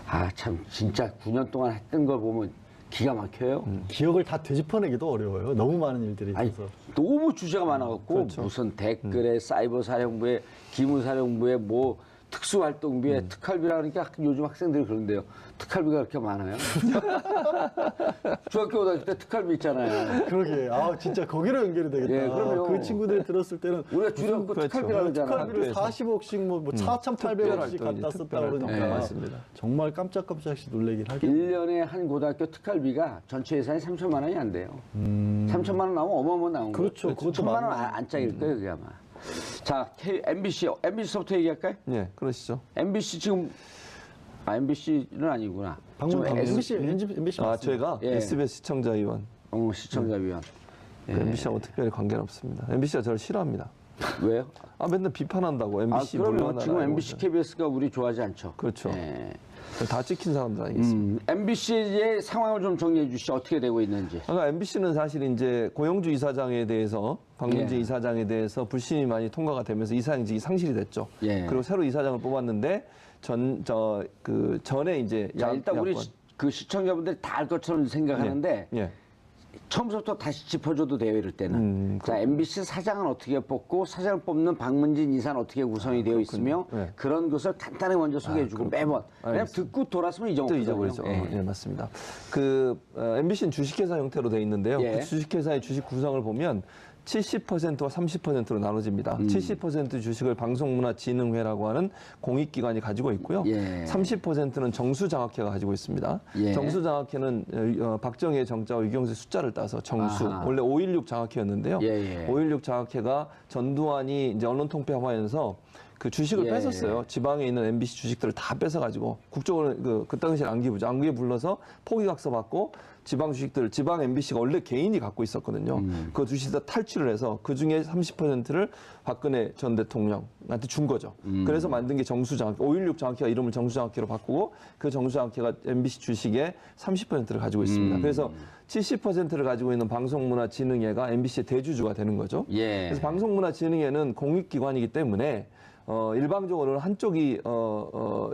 아, 참, 진짜 9년 동안 했던 걸 보면 기가 막혀요. 기억을 다 되짚어내기도 어려워요. 너무 많은 일들이 아니, 있어서. 너무 주제가 많아갖고, 그렇죠. 무슨 댓글에 사이버 사령부에, 기무사령부에, 뭐, 특수활동비에 특활비라 그러니까 요즘 학생들이 그런데요. 특활비가 그렇게 많아요? 중학교 고등학교 때 특활비 있잖아요. 그러게. 아, 진짜 거기로 연결이 되겠다. 예, 그럼요. 그 친구들이 들었을 때는 우리가 줄여갖고 그렇죠. 특활비라 그러잖아요. 특활비를 40억씩 뭐 4,800원씩 갖다 썼다 그러니까 네, 맞습니다. 정말 깜짝깜짝씩 놀래긴 하겠네요. 1년에 한 고등학교 특활비가 전체 예산이 3천만 원이 안 돼요. 3천만 원 나오면 어마어마 나온 거예요. 그렇죠. 그것도 1천만 원 많아요. 안 짝일 거예요, 그게 아마. 자, MBC부터 얘기할까요? 예, 그러시죠. MBC 지금, MBC는 아니구나. 방금 좀 MBC 아, 맞습니다. 제가 예. SBS 시청자위원. 시청자위원. MBC하고 특별히 관계는 없습니다. MBC가 저를 싫어합니다. 왜요? 아, 맨날 비판한다고 MBC 그러면 물러나라. 지금 이러고 MBC, KBS가 우리 좋아하지 않죠. 그렇죠. 예. 다 찍힌 사람들 아니겠습니까? MBC의 상황을 좀 정리해 주시죠. 어떻게 되고 있는지. 그러니까 MBC는 사실 이제 고영주 이사장에 대해서 박문진 예. 이사장에 대해서 불신이 많이 통과가 되면서 이사장직이 상실이 됐죠. 예. 그리고 새로 이사장을 뽑았는데 전에 이제 자, 일단 우리 야권. 그 시청자분들이 다 알 것처럼 생각하는데 예. 처음부터 다시 짚어줘도 돼요, 이럴 때는. 자, MBC 사장은 어떻게 뽑고 사장을 뽑는 박문진 이사는 어떻게 구성이 되어 있으며 네. 그런 것을 간단히 먼저 소개해주고 매번. 왜냐면 알겠습니다. 듣고 돌았으면 또 잊어먹거든요. 잊어버리죠. 예. 예, 맞습니다. MBC는 주식회사 형태로 되어 있는데요. 예. 그 주식회사의 주식 구성을 보면 70%와 30%로 나눠집니다. 70% 주식을 방송문화진흥회라고 하는 공익기관이 가지고 있고요. 예. 30%는 정수장학회가 가지고 있습니다. 예. 정수장학회는 박정희의 정자와 유경수의 숫자를 따서 정수. 아하. 원래 516 장학회였는데요. 예, 예. 516 장학회가 전두환이 이제 언론통폐합하면서 그 주식을 예. 뺐었어요. 지방에 있는 MBC 주식들을 다 뺏어가지고 국정원 그 당시에 안기부죠. 안기에 불러서 포기각서 받고 지방 주식들을 지방 MBC가 원래 개인이 갖고 있었거든요. 그 주식을 탈취를 해서 그 중에 30%를 박근혜 전 대통령한테 준 거죠. 그래서 만든 게 정수장학회, 516 장학회가 이름을 정수장학회로 바꾸고 그 정수장학회가 MBC 주식의 30%를 가지고 있습니다. 그래서 70%를 가지고 있는 방송문화진흥회가 MBC의 대주주가 되는 거죠. 예. 그래서 방송문화진흥회는 공익기관이기 때문에 일방적으로는 한쪽이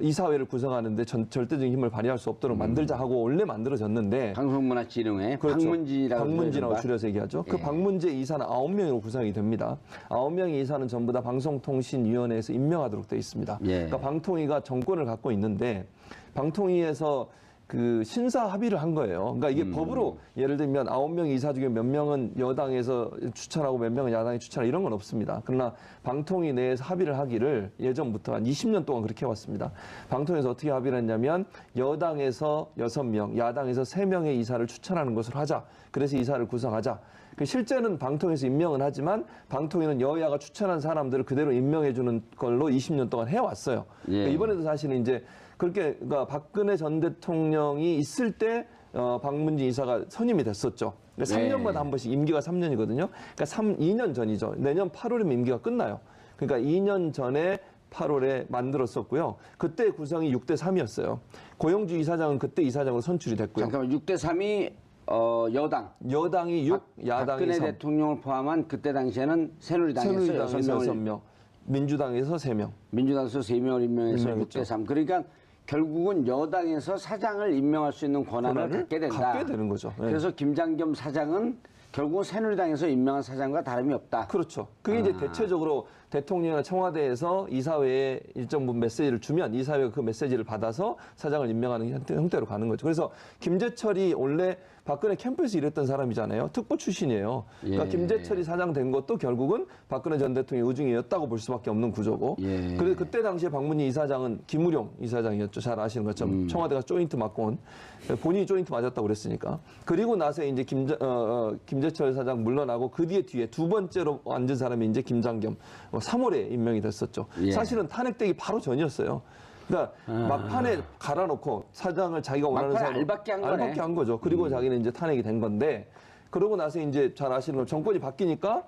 이사회를 구성하는데 절대적인 힘을 발휘할 수 없도록 만들자 하고 원래 만들어졌는데 방송문화진흥회 그렇죠. 박문진이라고 박문진이라고 그러는 줄여서 얘기하죠. 그 예. 박문재 이사는 9명으로 구성이 됩니다. 9명의 이사는 전부 다 방송통신위원회에서 임명하도록 되어 있습니다. 예. 그러니까 방통위가 정권을 갖고 있는데 방통위에서 그 신사 합의를 한 거예요. 그러니까 이게 법으로 예를 들면 9명 이사 중에 몇 명은 여당에서 추천하고 몇 명은 야당이 추천하고 이런 건 없습니다. 그러나 방통위 내에서 합의를 하기를 예전부터 한 20년 동안 그렇게 해왔습니다. 방통위에서 어떻게 합의를 했냐면 여당에서 6명, 야당에서 3명의 이사를 추천하는 것으로 하자. 그래서 이사를 구성하자. 실제는 방통위에서 임명은 하지만 방통위는 여야가 추천한 사람들을 그대로 임명해주는 걸로 20년 동안 해왔어요. 예. 그러니까 이번에도 사실은 이제 그렇게 그러니까 박근혜 전 대통령이 있을 때 박문진 이사가 선임이 됐었죠. 그러니까 네. 3년마다 한 번씩 임기가 3년이거든요. 그러니까 2년 전이죠. 내년 8월이면 임기가 끝나요. 그러니까 2년 전에 8월에 만들었었고요. 그때 구성이 6대 3이었어요. 고영주 이사장은 그때 이사장으로 선출이 됐고요. 잠깐만, 6대 3이 여당. 여당이 6, 야당이 박근혜 3. 대통령을 포함한 그때 당시에는 새누리당에서 새누리당에서 6명을 6명, 민주당에서 3명. 민주당에서 3명을 임명해서 임명했죠. 6대 3. 그러니까 결국은 여당에서 사장을 임명할 수 있는 권한을 갖게 된다. 갖게 되는 거죠. 네. 그래서 김장겸 사장은 결국은 새누리당에서 임명한 사장과 다름이 없다. 그렇죠. 그게 이제 대체적으로 대통령이나 청와대에서 이사회에 일정 부분 메시지를 주면 이사회가 그 메시지를 받아서 사장을 임명하는 형태로 가는 거죠. 그래서 김재철이 원래 박근혜 캠프에서 일했던 사람이잖아요. 특보 출신이에요. 그러니까 예. 김재철이 사장 된 것도 결국은 박근혜 전 대통령의 의중이었다고 볼 수밖에 없는 구조고. 예. 그래서 그때 당시에 박문희 이사장은 김우룡 이사장이었죠. 잘 아시는 것처럼 청와대가 조인트 맡고 온 본인이 조인트 맞았다고 그랬으니까. 그리고 나서 이제 김재철 사장 물러나고 그 뒤에 두 번째로 앉은 사람이 이제 김장겸 3월에 임명이 됐었죠. 예. 사실은 탄핵되기 바로 전이었어요. 그러니까 막판에 갈아놓고 사장을 자기가 원하는 막판에 사람 알박기 한 거네. 알박기 한 거죠. 그리고 자기는 이제 탄핵이 된 건데 그러고 나서 이제 잘 아시는 건 정권이 바뀌니까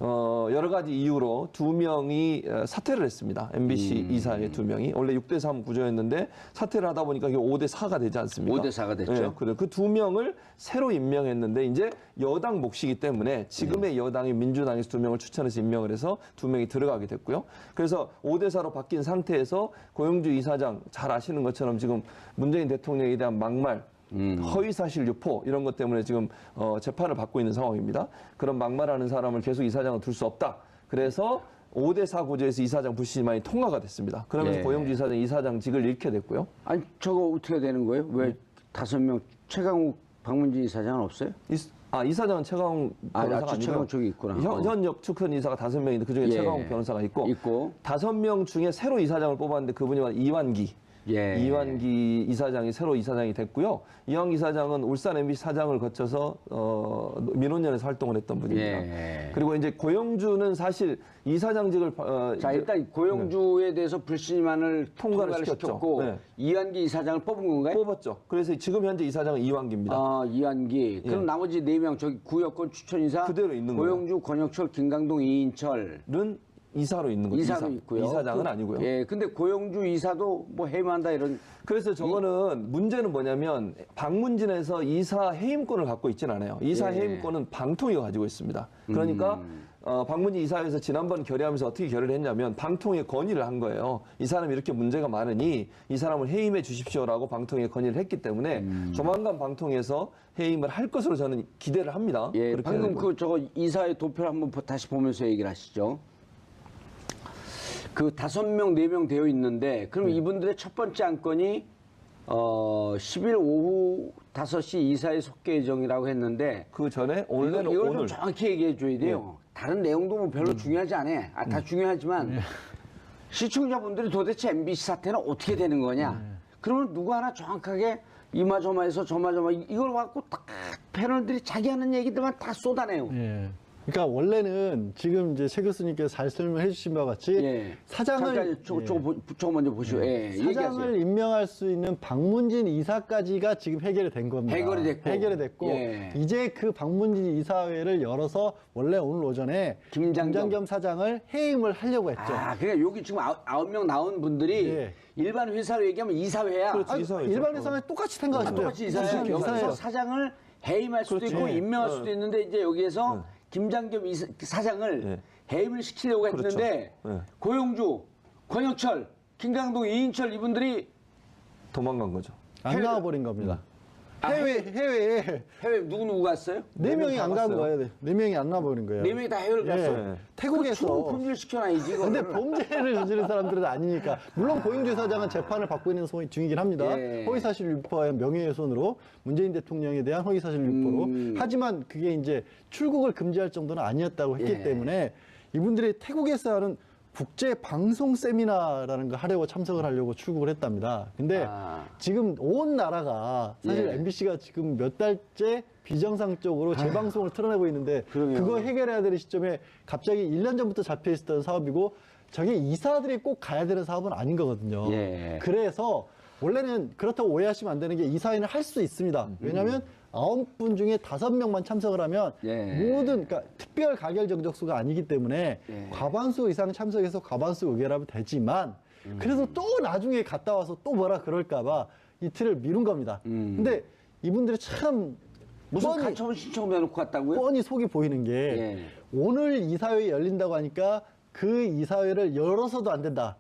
여러 가지 이유로 2명이 사퇴를 했습니다. MBC 이사의 2명이. 원래 6대3 구조였는데 사퇴를 하다 보니까 이게 5대4가 되지 않습니까? 5대4가 됐죠. 네, 그래. 그 2명을 새로 임명했는데 이제 여당 몫이기 때문에 지금의 여당이 민주당에서 2명을 추천해서 임명을 해서 2명이 들어가게 됐고요. 그래서 5대4로 바뀐 상태에서 고영주 이사장 잘 아시는 것처럼 지금 문재인 대통령에 대한 막말, 허위사실 유포 이런 것 때문에 지금 재판을 받고 있는 상황입니다. 그런 막말하는 사람을 계속 이사장을 둘 수 없다. 그래서 5대4 구조에서 이사장 불신임안이 통과가 됐습니다. 그러면서 예. 고영주 이사장 이사장직을 잃게 됐고요. 아니 저거 어떻게 되는 거예요? 왜 5명 최강욱 박문진 이사장은 없어요? 이사장은 최강욱 변호사가 아니고요. 최강욱 쪽이 있구나. 현역 측근 이사가 5명인데 그중에 예. 최강욱 변호사가 있고 5명 중에 새로 이사장을 뽑았는데 그분이 이완기. 예. 이완기 이사장이 새로 이사장이 됐고요. 이완기 이사장은 울산 MBC 사장을 거쳐서 민원연에서 활동을 했던 분입니다. 예. 그리고 이제 고영주는 사실 이사장직을 자 일단 고영주에 대해서 불신임안을 통과를 시켰죠. 시켰고 네. 이완기 이사장을 뽑은 건가요? 뽑았죠. 그래서 지금 현재 이사장은 이완기입니다. 아 이완기. 그럼 나머지 4명 저기 구여권 추천이사 그대로 있는 고영주, 권혁철, 김강동, 이인철 는 이사로 있는 거죠. 이사도 있고요. 이사장은 아니고요. 예, 근데 고영주 이사도 뭐 해임한다 이런. 그래서 저거는 문제는 뭐냐면 박문진에서 이사 해임권을 갖고 있진 않아요. 이사 예. 해임권은 방통위가 가지고 있습니다. 그러니까 박문진 이사회에서 지난번 결의하면서 어떻게 결의를 했냐면 방통위에 건의를 한 거예요. 이 사람이 이렇게 문제가 많으니 이 사람을 해임해 주십시오라고 방통위에 건의를 했기 때문에 조만간 방통위에서 해임을 할 것으로 저는 기대를 합니다. 예, 그렇게 방금 되고. 그 저거 이사회 도표를 한번 다시 보면서 얘기를 하시죠. 그 5명, 4명 되어 있는데, 그럼 이분들의 첫 번째 안건이 10일 오후 5시 이사회 속개 예정이라고 했는데, 그 전에 원래는 이걸 오늘 좀 정확히 얘기해 줘야 돼요. 다른 내용도 뭐 별로 중요하지 않아. 다 중요하지만 시청자분들이 도대체 MBC 사태는 어떻게 되는 거냐. 그러면 누구 하나 정확하게 이마저마해서 저마저마 이걸 갖고 딱 패널들이 자기 하는 얘기들만 다 쏟아내요. 예. 그러니까 원래는 지금 이제 최 교수님께서 잘 설명해 주신 바와 같이 예. 사장을 잠깐 저거 먼저 보시오. 예. 사장을 얘기하세요. 임명할 수 있는 박문진 이사까지가 지금 해결이 된 겁니다. 해결이 됐고. 예. 이제 그 박문진 이사회를 열어서 원래 오늘 오전에 김장겸 사장을 해임을 하려고 했죠. 아, 그러니까 여기 지금 9명 나온 분들이 예. 일반 회사로 얘기하면 이사회야. 그렇지. 아니, 이사회죠. 일반 회사랑 똑같이 생각하시면 돼요. 똑같이 이사회야. 이사회예요. 여기서 사장을 해임할 수도 그렇지. 있고 예. 임명할 수도 있는데 이제 여기에서 김장겸 사장을 예. 해임을 시키려고 했는데 그렇죠. 예. 고영주, 권혁철, 김강동, 이인철 이분들이 도망간 거죠. 안 나와버린 겁니다. 해외에 해외 누구 갔어요? 4명이 안 간 갔어요. 거예요. 4명이 안 나와버린 거예요. 4명이 다 해외를 갔어. 예. 태국에서. 금지를 시켜놔야지. 이거. 근데 범죄를 저지른 사람들은 아니니까. 물론 고영주 사장은 재판을 받고 있는 중이긴 합니다. 예. 허위사실 유포와 명예훼손으로 문재인 대통령에 대한 허위사실 유포로. 하지만 그게 이제 출국을 금지할 정도는 아니었다고 했기 예. 때문에 이분들이 태국에서 하는 국제 방송 세미나라는 거 하려고 참석을 하려고 출국을 했답니다. 근데 지금 온 나라가 사실 예. MBC가 지금 몇 달째 비정상적으로 재방송을 틀어내고 있는데 그러게요. 그거 해결해야 되는 시점에 갑자기 1년 전부터 잡혀 있었던 사업이고 저게 이사들이 꼭 가야 되는 사업은 아닌 거거든요. 예. 그래서 원래는 그렇다고 오해하시면 안 되는 게 이사회는 할 수 있습니다. 왜냐하면 9분 중에 5명만 참석을 하면 예. 모든 그러니까 특별 가결 정적수가 아니기 때문에 예. 과반수 이상 참석해서 과반수 의결하면 되지만 그래서 또 나중에 갔다 와서 또 뭐라 그럴까봐 이틀을 미룬 겁니다. 근데 이분들이 참 무슨 뻔히- 가처분 신청을 해놓고 갔다고요? 뻔히 속이 보이는 게 예. 오늘 이사회 열린다고 하니까 그 이사회를 열어서도 안 된다.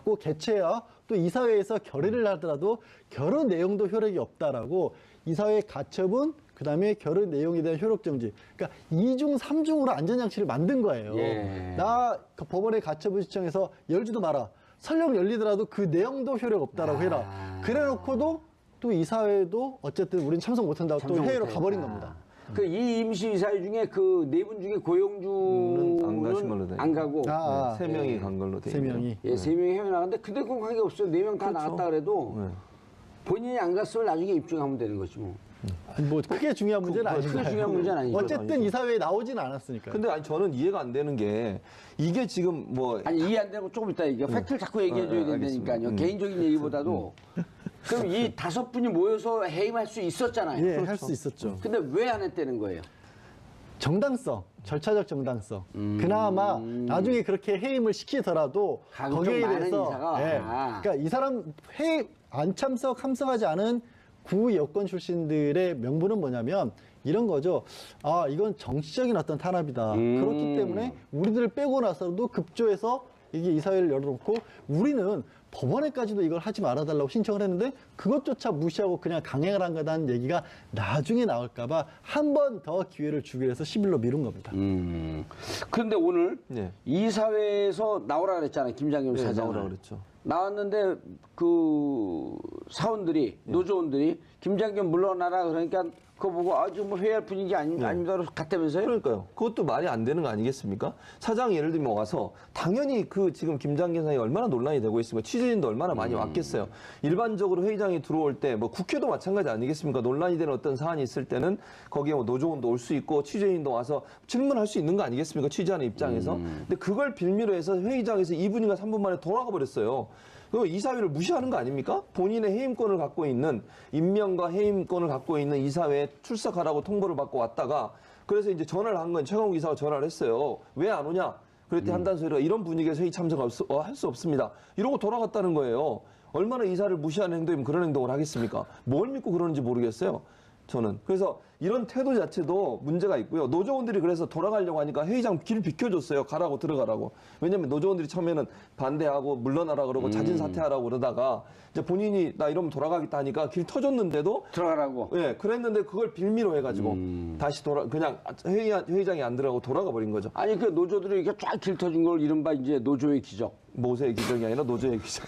꼭 개최야 또 이사회에서 결의를 하더라도 결의 내용도 효력이 없다라고 이사회 가처분 그다음에 결의 내용에 대한 효력 정지. 그러니까 2중 3중으로 안전장치를 만든 거예요. 예. 나 그 법원에 가처분 신청해서 열지도 마라. 설령 열리더라도 그 내용도 효력 없다라고 해라. 그래놓고도 또 이사회도 어쨌든 우리는 참석 못한다고 또 참석 해외로 못하니까. 가버린 겁니다. 그 이 임시 이사회 중에 그 4분 중에 고영주는 안 가신 걸로 돼 안 가고 아, 세 명이 간 걸로 돼 세 있네요. 명이. 예, 3명이 해외 나갔는데 근데 그건 관계 없어요. 4명 다 나갔다 그래도 네. 본인이 안 갔으면 나중에 입증하면 되는 거지 뭐. 아니, 뭐 크게 중요한 문제는 아니고 크게 중요한 문제는 아니죠. 어쨌든 이사회에 나오지는 않았으니까. 근데 아니 저는 이해가 안 되는 게 이게 지금 뭐 아니 이해 안 되고 조금 이따 얘기해. 팩트를 자꾸 얘기해줘야 알겠습니다. 된다니까요. 개인적인 얘기보다도. 그럼 이 5분이 모여서 해임할 수 있었잖아요. 예, 할 수 있었죠. 근데 왜 안 했다는 거예요? 정당성, 절차적 정당성. 그나마 나중에 그렇게 해임을 시키더라도 가급 거기에 좀 많은 대해서 인사가 예, 와. 그러니까 이 사람 해임 안 참석하지 않은 구 여권 출신들의 명분은 뭐냐면 이런 거죠. 아, 이건 정치적인 어떤 탄압이다. 그렇기 때문에 우리들을 빼고 나서도 급조해서 이게 이사회를 열어놓고 우리는 법원에까지도 이걸 하지 말아달라고 신청을 했는데 그것조차 무시하고 그냥 강행을 한 거다는 얘기가 나중에 나올까봐 한 번 더 기회를 주기로 해서 10일로 미룬 겁니다. 그런데 오늘 네. 이사회에서 나오라 그랬잖아요. 김장겸 네, 사장. 나오라고 그랬죠. 나왔는데 그 사원들이 노조원들이 김장겸 물러나라 그러니까 그거 보고 아주 뭐 회의할 분위기 아닙니다. 갔다면서요? 그러니까요. 그것도 말이 안 되는 거 아니겠습니까? 사장이 예를 들면 와서 당연히 그 지금 김장겸 사장이 얼마나 논란이 되고 있습니까? 취재진도 얼마나 많이 왔겠어요. 일반적으로 회의장에 들어올 때 뭐 국회도 마찬가지 아니겠습니까? 논란이 되는 어떤 사안이 있을 때는 거기에 뭐 노조원도 올 수 있고 취재진도 와서 질문할 수 있는 거 아니겠습니까? 취재하는 입장에서. 근데 그걸 빌미로 해서 회의장에서 2분인가 3분 만에 돌아가 버렸어요. 그 이사회를 무시하는 거 아닙니까? 본인의 해임권을 갖고 있는 임명과 해임권을 갖고 있는 이사회에 출석하라고 통보를 받고 왔다가 그래서 이제 전화를 한 건 최강욱 이사가 전화를 했어요. 왜 안 오냐? 그랬더니 한단 소리가 이런 분위기에서 회의 참석할 수 없습니다. 이러고 돌아갔다는 거예요. 얼마나 이사를 무시하는 행동이면 그런 행동을 하겠습니까? 뭘 믿고 그러는지 모르겠어요. 저는. 그래서 이런 태도 자체도 문제가 있고요. 노조원들이 그래서 돌아가려고 하니까 회의장 길 비켜줬어요. 가라고 들어가라고. 왜냐면 노조원들이 처음에는 반대하고 물러나라 그러고 자진 사퇴하라고 그러다가 이제 본인이 나 이러면 돌아가겠다 하니까 길 터줬는데도 들어가라고. 예, 그랬는데 그걸 빌미로 해가지고 다시 그냥 회의장에 안 들어가고 돌아가 버린 거죠. 아니 그 노조들이 이렇게 쫙 길터진 걸 이른바 이제 노조의 기적. 모세의 기적이 아니라 노조의 기적.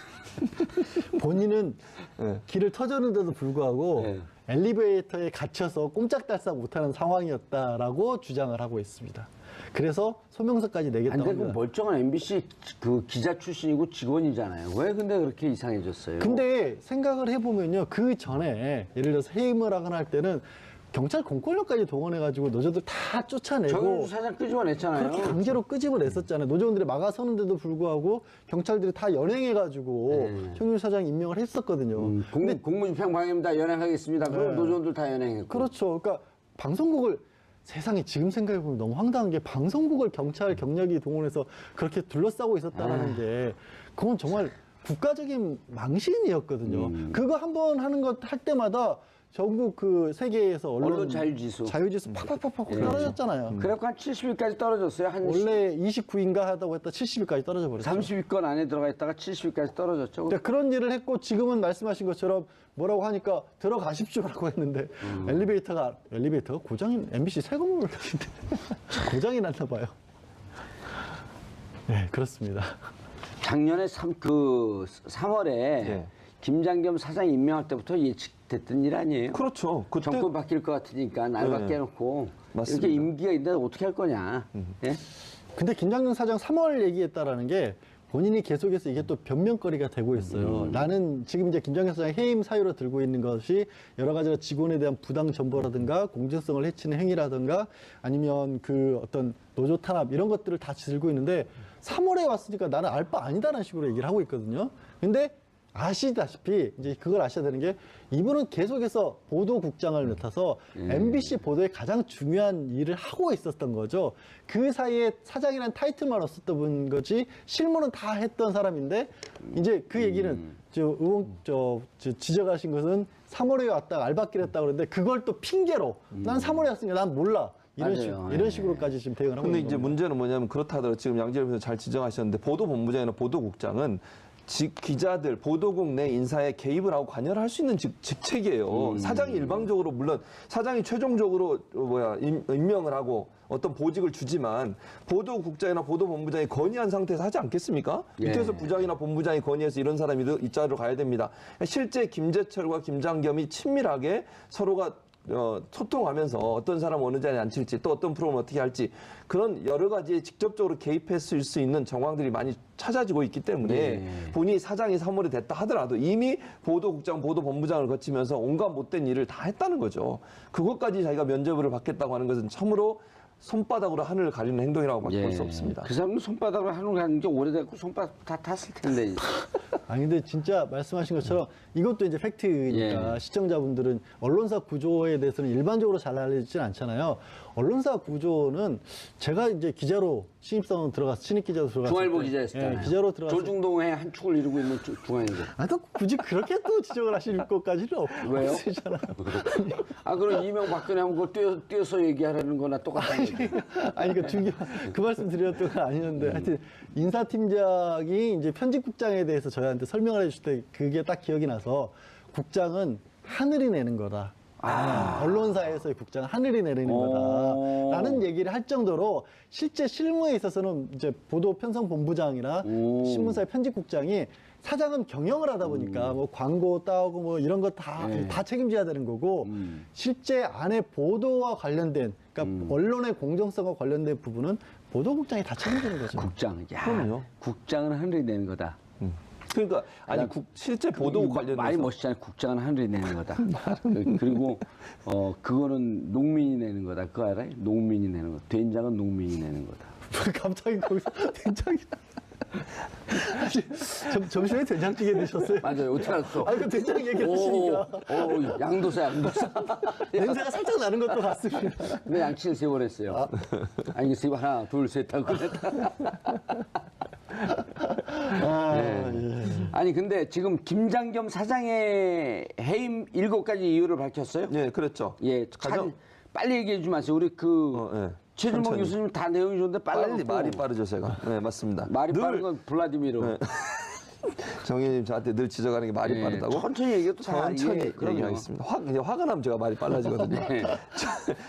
본인은 예. 길을 터줬는데도 불구하고 네. 엘리베이터에 갇혀서 꼼짝달싹 못하는 상황이었다라고 주장을 하고 있습니다. 그래서 소명서까지 내겠다고 근데 그 합니다. 멀쩡한 MBC 그 기자 출신이고 직원이잖아요. 왜 근데 그렇게 이상해졌어요? 근데 생각을 해보면요. 그 전에 예를 들어서 해임을 하거나 할 때는 경찰 공권력까지 동원해가지고 노조들 다 쫓아내고 정윤주 사장 끄집어냈잖아요. 그렇게 강제로 끄집어냈었잖아요. 노조원들이 막아서는데도 불구하고 경찰들이 다 연행해가지고 정윤주 사장 임명을 했었거든요. 공무집행 방해입니다. 연행하겠습니다. 그럼 노조원들 다 연행했고. 그렇죠. 그러니까 방송국을 세상에 지금 생각해보면 너무 황당한 게 방송국을 경찰 경력이 동원해서 그렇게 둘러싸고 있었다라는 게 그건 정말 국가적인 망신이었거든요. 그거 한번 하는 것 할 때마다 전국 그 세계에서 언론 자유지수. 팍팍팍팍 떨어졌잖아요. 그래갖고 한 70위까지 떨어졌어요. 한 원래 29인가 하다고 했다 70위까지 떨어져 버렸죠. 30위권 안에 들어가 있다가 70위까지 떨어졌죠. 그러니까 그런 일을 했고 지금은 말씀하신 것처럼 뭐라고 하니까 들어가십시오라고 했는데 엘리베이터가 고장인 MBC 새 건물 같은데 고장이 났나 봐요. 네, 그렇습니다. 작년에 3월에 예. 김장겸 사장 임명할 때부터 예측됐던 일 아니에요? 그렇죠. 그때 정권 바뀔 것 같으니까 날밖에 네. 해놓고 맞습니다. 이렇게 임기가 있는데 어떻게 할 거냐. 예? 근데 김장겸 사장 3월 얘기했다라는 게 본인이 계속해서 이게 또 변명거리가 되고 있어요. 나는 지금 이제 김장겸 사장 해임 사유로 들고 있는 것이 여러 가지로 직원에 대한 부당 정보라든가 공정성을 해치는 행위라든가 아니면 그 어떤 노조 탄압 이런 것들을 다 들고 있는데 3월에 왔으니까 나는 알 바 아니다라는 식으로 얘기를 하고 있거든요. 근데 아시다시피 이제 그걸 아셔야 되는 게 이분은 계속해서 보도국장을 맡아서 MBC 보도에 가장 중요한 일을 하고 있었던 거죠. 그 사이에 사장이라는 타이틀만 없었던 거지 실무는 다 했던 사람인데 이제 그 얘기는 지적하신 것은 3월에 왔다가 알바끼를 했다고 그러는데 그걸 또 핑계로 난 3월에 왔으니까 난 몰라. 이런 식으로까지 지금 대응을 하고 근데 있는 이제 겁니다. 문제는 뭐냐면 그렇다 하더라도 지금 양재열 변호사 잘 지적하셨는데 보도본부장이나 보도국장은 기자들, 보도국 내 인사에 개입을 하고 관여를 할 수 있는 직책이에요. 사장이 일방적으로 물론 사장이 최종적으로 임명을 하고 어떤 보직을 주지만 보도국장이나 보도본부장이 건의한 상태에서 하지 않겠습니까? 예. 밑에서 부장이나 본부장이 건의해서 이런 사람이 이 자리로 가야 됩니다. 실제 김재철과 김장겸이 친밀하게 서로가 소통하면서 어떤 사람 어느 자리에 앉힐지 또 어떤 프로그램을 어떻게 할지 그런 여러 가지에 직접적으로 개입했을 수 있는 정황들이 많이 찾아지고 있기 때문에 본인이 사장이 3월이 됐다 하더라도 이미 보도국장, 보도본부장을 거치면서 온갖 못된 일을 다 했다는 거죠. 그것까지 자기가 면죄부를 받겠다고 하는 것은 참으로 손바닥으로 하늘을 가리는 행동이라고밖에 볼 수 없습니다. 그 사람은 손바닥으로 하늘 가는 게 오래됐고 손바닥 다 탔을 텐데. 아니 근데 진짜 말씀하신 것처럼 이것도 이제 팩트니까 예. 시청자분들은 언론사 구조에 대해서는 일반적으로 잘 알려지진 않잖아요. 언론사 구조는 제가 이제 기자로 신입사원 들어갔 신입 기자로 들어갔을 중앙일보 때, 기자였잖아요. 예, 기자로 들어갔을 조중동의 한 축을 이루고 있는 중앙일보. 아, 또 굳이 그렇게 또 지적을 하실 것까지는 왜요? 없으시잖아요. 아, 그럼 이명박근혜 하면 그걸 뛰어서 얘기하라는 거나 똑같은 거지. 아니, 그 말씀 드렸던 건 아니었는데, 하여튼, 인사팀장이 이제 편집국장에 대해서 저희한테 설명을 해주실 때 그게 딱 기억이 나서, 국장은 하늘이 내는 거다. 언론사에서의 국장은 하늘이 내리는 거다. 라는 얘기를 할 정도로 실제 실무에 있어서는 이제 보도 편성 본부장이나 신문사의 편집국장이 사장은 경영을 하다 보니까 뭐 광고 따오고 뭐 이런 거 다 책임져야 되는 거고 실제 안에 보도와 관련된 그러니까 언론의 공정성과 관련된 부분은 보도국장이 다 책임지는 거죠. 국장. 야, 그럼요. 국장은 하늘이 내는 거다. 그러니까 아니 실제 보도 관련해서 말이 멋있잖아요. 국장은 하늘이 내는 거다. 그리고 그거는 농민이 내는 거다. 그거 알아요? 농민이 내는 거. 된장은 농민이 내는 거다. 갑자기 거기서 된장이 점심에 된장찌개 드셨어요? 맞아요. 어떻게 알았어? 아니 그 된장 얘기하시니까 오, 양도사. 냄새가 살짝 나는 것도 같습니다. 근데 양치를 3번 했어요. 아니, 이게 3번 하나, 둘, 셋 하고 그랬다. 아니, 근데 지금 김장겸 사장의 해임 7가지 이유를 밝혔어요? 예, 그랬죠. 예, 빨리 얘기해 주지 마세요. 우리 예. 최준봉 천천히. 교수님 다 내용이 좋은데 빨리 말이 빠르죠, 제가. 네, 맞습니다. 말이 늘 빠른 건 블라디미르. 정의님 저한테 늘 지적하는 게 말이 빠르다고. 천천히 얘기해도 다 천천히 그럼요. 얘기하겠습니다. 이제 화가 나면 제가 말이 빨라지거든요. 네.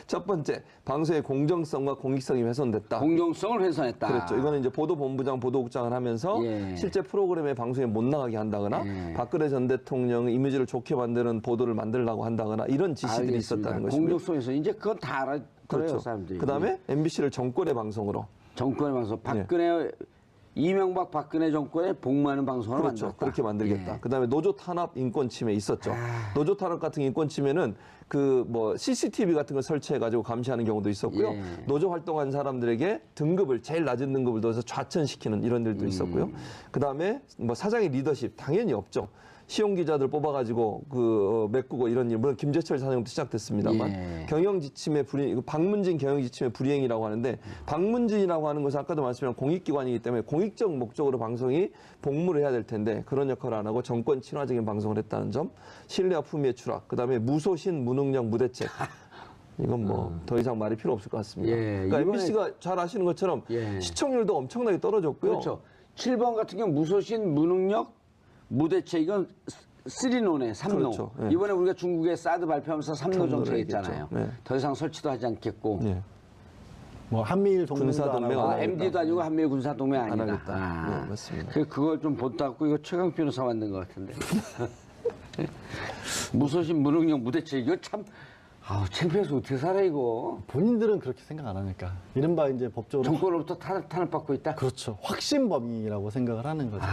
첫 번째, 방송의 공정성과 공익성이 훼손됐다. 공정성을 훼손했다. 그렇죠. 이거는 이제 보도본부장, 보도국장을 하면서 예. 실제 프로그램에 방송에 못 나가게 한다거나 박근혜 전 대통령 이미지를 좋게 만드는 보도를 만들려고 한다거나 이런 지시들이 알겠습니다. 있었다는 것입니다. 공정성에서 이제 그건 다 알아. 그래요, 사람들이. 그다음에 MBC를 정권의 방송으로. 정권의 방송. 이명박 박근혜 정권의 복무하는 방송을 그렇죠. 만들었다. 그렇게 만들겠다. 예. 그다음에 노조 탄압 인권 침해 있었죠. 노조 탄압 같은 인권 침해는 그 뭐 CCTV 같은 걸 설치해 가지고 감시하는 경우도 있었고요. 예. 노조 활동한 사람들에게 등급을 제일 낮은 등급을 넣어서 좌천시키는 이런 일도 있었고요. 그다음에 뭐 사장의 리더십 당연히 없죠. 시용 기자들 뽑아가지고 메꾸고 이런 일, 물론 김재철 사장부터 시작됐습니다만 예. 경영 지침의 불이행, 박문진 경영 지침의 불이행이라고 하는데 박문진이라고 하는 것은 아까도 말씀드린 공익기관이기 때문에 공익적 목적으로 방송이 복무를 해야 될 텐데 그런 역할을 안 하고 정권 친화적인 방송을 했다는 점, 신뢰와 품위의 추락, 그다음에 무소신, 무능력, 무대책. 이건 뭐 더 이상 말이 필요 없을 것 같습니다. 예, 그러니까 이번에- MBC가 잘 아시는 것처럼 예. 시청률도 엄청나게 떨어졌고요. 그렇죠. 7번 같은 경우 무소신, 무능력, 무대책 이건 3노네, 3노. 그렇죠. 예. 이번에 우리가 중국에 사드 발표하면서 3노 정책했잖아요. 얘기했죠. 예. 더 이상 설치도 하지 않겠고. 예. 뭐 한미일 동맹도 군사 안 동맹 하고 안 아, 하겠다. MD도 아니고 한미일 군사동맹 안 아니다. 하겠다. 네, 맞습니다. 그걸 좀 본따고 이거 최강 변호사 만든 것 같은데. 무소신, 무능력, 무대책 이거 참 창피해서 어떻게 살아 이거. 본인들은 그렇게 생각 안 하니까 이른바 이제 법적으로 정권으로부터 탄압받고 있다. 그렇죠. 확신범이라고 생각을 하는 거죠.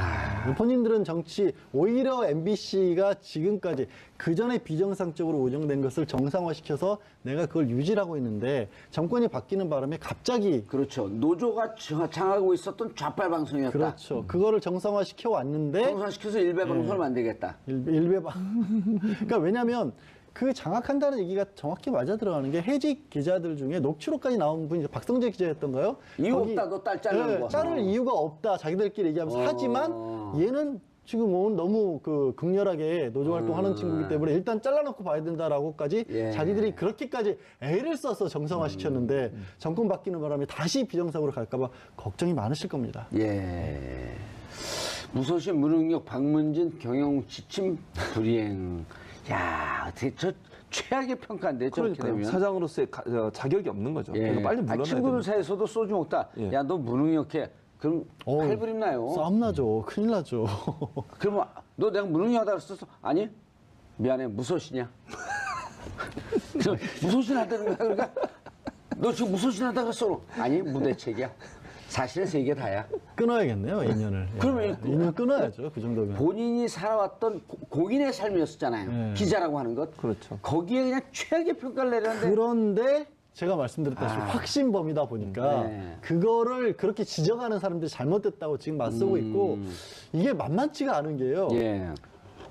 본인들은 정치, 오히려 MBC가 지금까지 그 전에 비정상적으로 운영된 것을 정상화시켜서 내가 그걸 유지하고 있는데 정권이 바뀌는 바람에 갑자기 그렇죠. 노조가 장악하고 있었던 좌빨 방송이었다. 그렇죠. 그거를 정상화시켜 왔는데 정상시켜서 일배 방송을 만들겠다. 일배방. 그러니까 왜냐하면 그 장악한다는 얘기가 정확히 맞아 들어가는 게 해직 기자들 중에 녹취록까지 나온 분이 박성재 기자였던가요? 이유 거기- 없다, 너 딸 자르는 거. 자를 이유가 없다. 자기들끼리 얘기하면서 하지만 얘는 지금 너무 극렬하게 노조 활동하는 친구이기 때문에 일단 잘라놓고 봐야 된다라고까지 예. 자기들이 그렇게까지 애를 써서 정상화 시켰는데 정권 바뀌는 바람에 다시 비정상으로 갈까봐 걱정이 많으실 겁니다. 예. 무소신, 무능력, 박문진, 경영 지침, 불이행. 야, 어떻게 저 최악의 평가인데 저렇게 그러니까요. 되면. 사장으로서의 자격이 없는 거죠. 예. 그래서 빨리 물러나야 친구들 됩니다. 사이에서도 소주 먹다. 예. 야, 너 무능력해. 그럼 칼부림 나요. 싸움 나죠. 큰일 나죠. 그러면 너 내가 무능력하다 그랬었어? 아니, 미안해. 무소신이야. 그럼 무소신하다는 거야. 그러니까 너 지금 무소신하다 그랬어? 아니, 무대책이야. 사실은 3개 다야. 끊어야겠네요, 인연을. 그러면 인연 끊어야죠, 그 정도면. 본인이 살아왔던 공인의 삶이었잖아요. 예. 기자라고 하는 것. 그렇죠. 거기에 그냥 최악의 평가를 내렸는데 그런데 제가 말씀드렸다시피 확신범이다 보니까 네. 그거를 그렇게 지적하는 사람들이 잘못됐다고 지금 맞서고 있고 이게 만만치가 않은 게요. 예.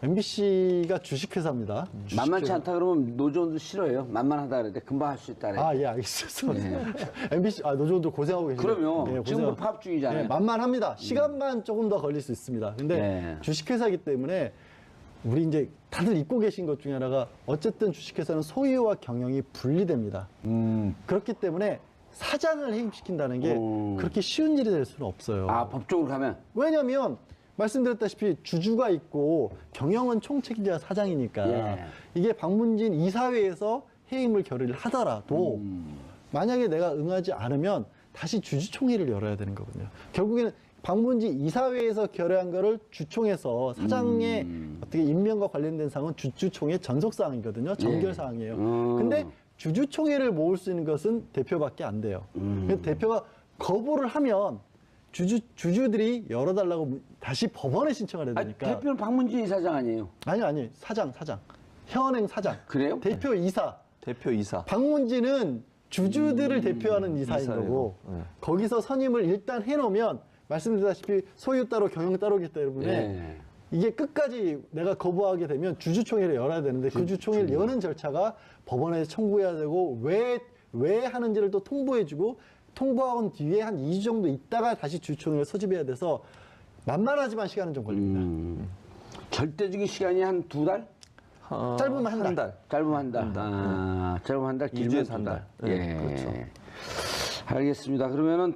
MBC가 주식회사입니다. 만만치 않다 그러면 노조원도 싫어요. 만만하다 그래. 금방 할 수 있다 그래. 아, 예, 알겠습니다. MBC, 노조원들 고생하고 계시네요. 그럼요. 예, 지금도 고생하고- 파업 중이잖아요. 예, 만만합니다. 시간만 조금 더 걸릴 수 있습니다. 근데 네. 주식회사이기 때문에 우리 이제 다들 잊고 계신 것 중에 하나가 어쨌든 주식회사는 소유와 경영이 분리됩니다. 그렇기 때문에 사장을 해임시킨다는 게 그렇게 쉬운 일이 될 수는 없어요. 아, 법적으로 가면? 왜냐하면 말씀드렸다시피 주주가 있고 경영은 총책임자 사장이니까 예. 이게 방문진 이사회에서 해임을 결의를 하더라도 만약에 내가 응하지 않으면 다시 주주총회를 열어야 되는 거거든요. 결국에는 방문진 이사회에서 결의한 거를 주총에서 사장의 어떻게 임명과 관련된 사항은 주주총회 전속사항이거든요. 정결사항이에요. 근데 주주총회를 모을 수 있는 것은 대표밖에 안 돼요. 그래서 대표가 거부를 하면 주주들이 열어달라고 다시 법원에 신청을 해야 아, 되니까. 대표는 박문진 이사장 아니에요? 아니, 사장. 현행 사장. 그래요? 대표 이사. 대표 이사. 박문진은 주주들을 대표하는 이사인 이사예요. 거고, 네. 거기서 선임을 일단 해놓으면, 말씀드렸다시피 소유 따로 경영 따로기 때문에, 예. 이게 끝까지 내가 거부하게 되면 주주총회를 열어야 되는데, 그 주주총회를 여는 절차가 법원에 청구해야 되고, 왜 하는지를 또 통보해주고, 통보한 뒤에 한 2주 정도 있다가 다시 주주총회를 소집해야 돼서, 만만하지만 시간은 좀 걸립니다. 절대적인 시간이 한 2달? 짧으면 한 달. 짧으면 한 달. 아, 짧으면 한 달, 길면 2주에서 한 2달. 달. 예. 네, 그렇죠. 알겠습니다. 그러면은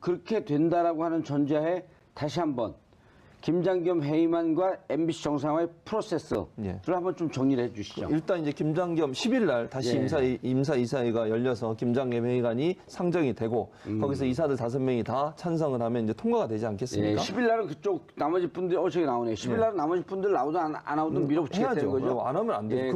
그렇게 된다라고 하는 전제하에 다시 한번 김장겸 해임안과 MBC 정상화의 프로세스를 예. 한번 좀 정리를 해 주시죠. 일단 이제 김장겸 10일 날 다시 예. 임사이사회가 열려서 김장겸 회의관이 상정이 되고 거기서 이사들 5명이 다 찬성을 하면 이제 통과가 되지 예, 않겠습니까? 10일 날은 그쪽 나머지 분들 저기 나오네. 10일 날은 나머지 분들 나오든 안 나오든 밀어붙이게 되는 해야죠. 거죠. 안 하면 안 돼요. 예,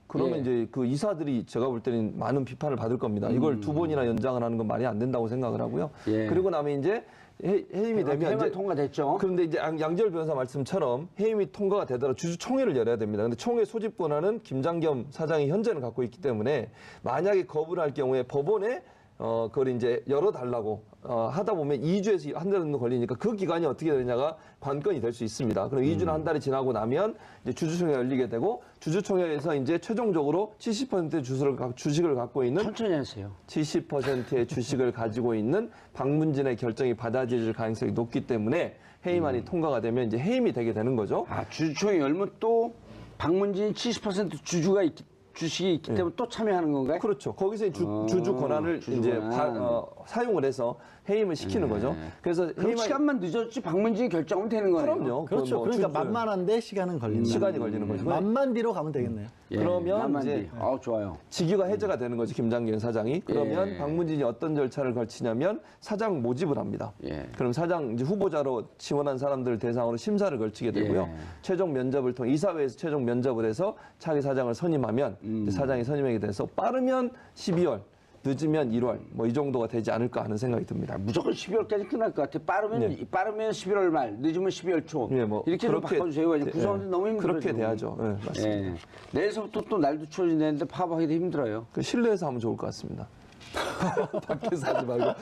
그러면 예. 이제 그 이사들이 제가 볼 때는 많은 비판을 받을 겁니다. 이걸 2번이나 연장을 하는 건 말이 안 된다고 생각을 하고요. 예. 그리고 나면 이제 해임이 되면 해임안 이제 통과됐죠. 그런데 이제 양지열 변호사 말씀처럼 해임이 통과가 되더라도 주주총회를 열어야 됩니다. 근데 총회 소집 권한은 김장겸 사장이 현재는 갖고 있기 때문에 만약에 거부를 할 경우에 법원에 그걸 이제 열어달라고 하다 보면 2주에서 한 달 정도 걸리니까 그 기간이 어떻게 되느냐가 관건이 될 수 있습니다. 그럼 2주나 한 달이 지나고 나면 이제 주주총회가 열리게 되고 주주총회에서 이제 최종적으로 70%의 주식을 갖고 있는 천천히 하세요. 70%의 주식을 가지고 있는 박문진의 결정이 받아들일 가능성이 높기 때문에 해임안이 통과가 되면 이제 해임이 되게 되는 거죠. 아, 주주총회 열면 또 박문진이 70% 주식이 있기 때문에 또 참여하는 건가요? 그렇죠. 거기서 주주 권한을 주주 이제 권한. 사용을 해서 해임을 시키는 거죠. 그래서 그럼 시간만 늦었지 박문진이 결정은 되는 거예요. 그럼요. 그렇죠. 그건 뭐 그러니까 주주- 만만한데 시간은 걸린다. 시간이 걸리는 거죠. 만만 뒤로 가면 되겠네요. 예, 그러면 남한디. 이제 좋아요. 직위가 해제가 되는 거죠. 김장겸 사장이. 그러면 예. 박문진이 어떤 절차를 걸치냐면 사장 모집을 합니다. 예. 그럼 사장 이제 후보자로 지원한 사람들 대상으로 심사를 걸치게 되고요. 예. 최종 면접을 통해 이사회에서 최종 면접을 해서 차기 사장을 선임하면 이제 사장이 선임하게 돼서 빠르면 12월, 늦으면 1월 뭐 이 정도가 되지 않을까 하는 생각이 듭니다. 무조건 12월까지 끝날 것 같아. 빠르면 11월 말, 늦으면 12월 초. 예, 뭐 이렇게 좀 그렇게 바꿔주세요. 이제 예, 구성원들이 너무 힘들어요. 그렇게 지금. 돼야죠. 예, 맞습니다. 예. 내일서부터 또 날도 추워진다는데 파업하기도 힘들어요. 그 실내에서 하면 좋을 것 같습니다. 밖에서 하지 말고.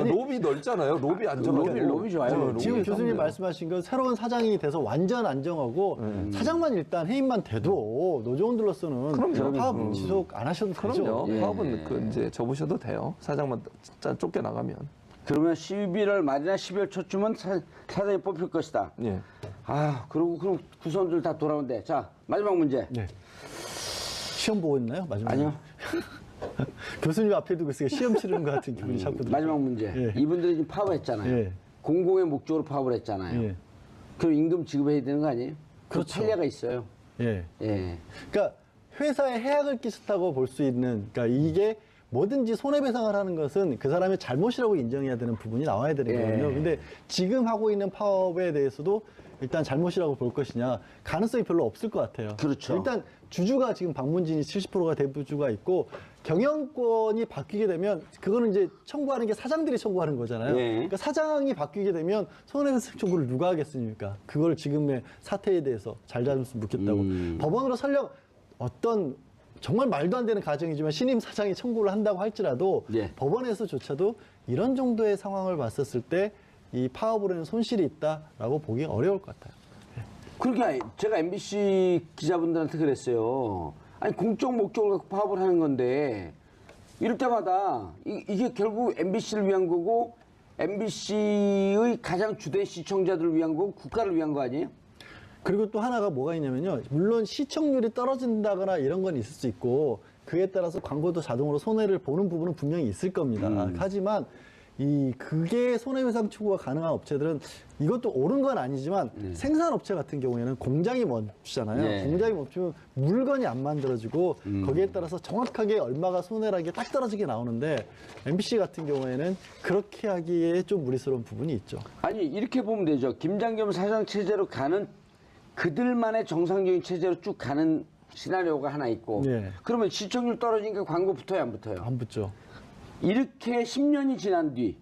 롭이 넓잖아요. 롭이 안정하고. 롭이 좋아요. 롭이 지금 롭이 교수님 좋은데요. 말씀하신 건 새로운 사장이 돼서 완전 안정하고 사장만 일단 해임만 돼도 노조원들로서는 파업 지속 안 하셔도 되죠. 그럼요. 예. 파업은 그 이제 접으셔도 돼요. 사장만 진짜 쫓겨나가면. 그러면 11월 말이나 12월 초쯤은 사장이 뽑힐 것이다. 예. 그럼 구성원들 다 돌아온대. 자, 마지막 문제. 네. 시험 보고 있나요? 마지막에? 아니요. 교수님 앞에 두고 있으니까 시험 치르는 것 같은 기분이 자꾸 들어요. 마지막 문제. 예. 이분들이 지금 파업을 했잖아요. 예. 공공의 목적으로 파업을 했잖아요. 예. 그럼 임금 지급해야 되는 거 아니에요? 그렇죠. 판례가 있어요. 예. 예. 그러니까 회사에 해악을 끼쳤다고 볼 수 있는, 그러니까 이게 뭐든지 손해배상을 하는 것은 그 사람의 잘못이라고 인정해야 되는 부분이 나와야 되는 예. 거거든요. 근데 지금 하고 있는 파업에 대해서도 일단 잘못이라고 볼 것이냐, 가능성이 별로 없을 것 같아요. 그렇죠. 일단 주주가 지금 박문진이 70%가 대부주가 있고 경영권이 바뀌게 되면 그거는 이제 청구하는 게 사장들이 청구하는 거잖아요. 예. 그러니까 사장이 바뀌게 되면 손해배상 청구를 누가 하겠습니까? 그걸 지금의 사태에 대해서 잘잘못을 묻겠다고. 법원으로 설령 어떤 정말 말도 안 되는 가정이지만 신임 사장이 청구를 한다고 할지라도 예. 법원에서조차도 이런 정도의 상황을 봤었을 때 이 파업으로는 손실이 있다라고 보기 어려울 것 같아요. 그러니까 제가 MBC 기자분들한테 그랬어요. 아니 공적 목적을 갖고 파업을 하는 건데 이럴 때마다 이게 결국 MBC를 위한 거고 MBC의 가장 주된 시청자들을 위한 거고 국가를 위한 거 아니에요? 그리고 또 하나가 뭐가 있냐면요. 물론 시청률이 떨어진다거나 이런 건 있을 수 있고 그에 따라서 광고도 자동으로 손해를 보는 부분은 분명히 있을 겁니다. 하지만 그게 손해배상 청구가 가능한 업체들은 이것도 옳은 건 아니지만 생산업체 같은 경우에는 공장이 멈추잖아요. 네. 공장이 멈추면 물건이 안 만들어지고 거기에 따라서 정확하게 얼마가 손해라는 게 딱 떨어지게 나오는데 MBC 같은 경우에는 그렇게 하기에 좀 무리스러운 부분이 있죠. 아니 이렇게 보면 되죠. 김장겸 사장 체제로 가는 그들만의 정상적인 체제로 쭉 가는 시나리오가 하나 있고 예. 그러면 시청률 떨어지니까 광고 붙어요 안 붙어요? 안 붙죠. 이렇게 10년이 지난 뒤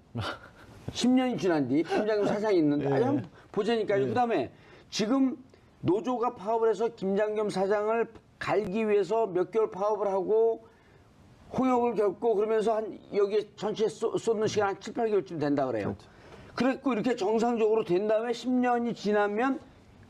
10년이 지난 뒤 김장겸 사장이 있는데 아니 한번 보자니까요. 그다음에 지금 노조가 파업을 해서 김장겸 사장을 갈기 위해서 몇 개월 파업을 하고 홍역을 겪고 그러면서 한 여기에 전체에 쏟는 시간 한 7, 8개월쯤 된다 그래요. 그랬고 이렇게 정상적으로 된 다음에 10년이 지나면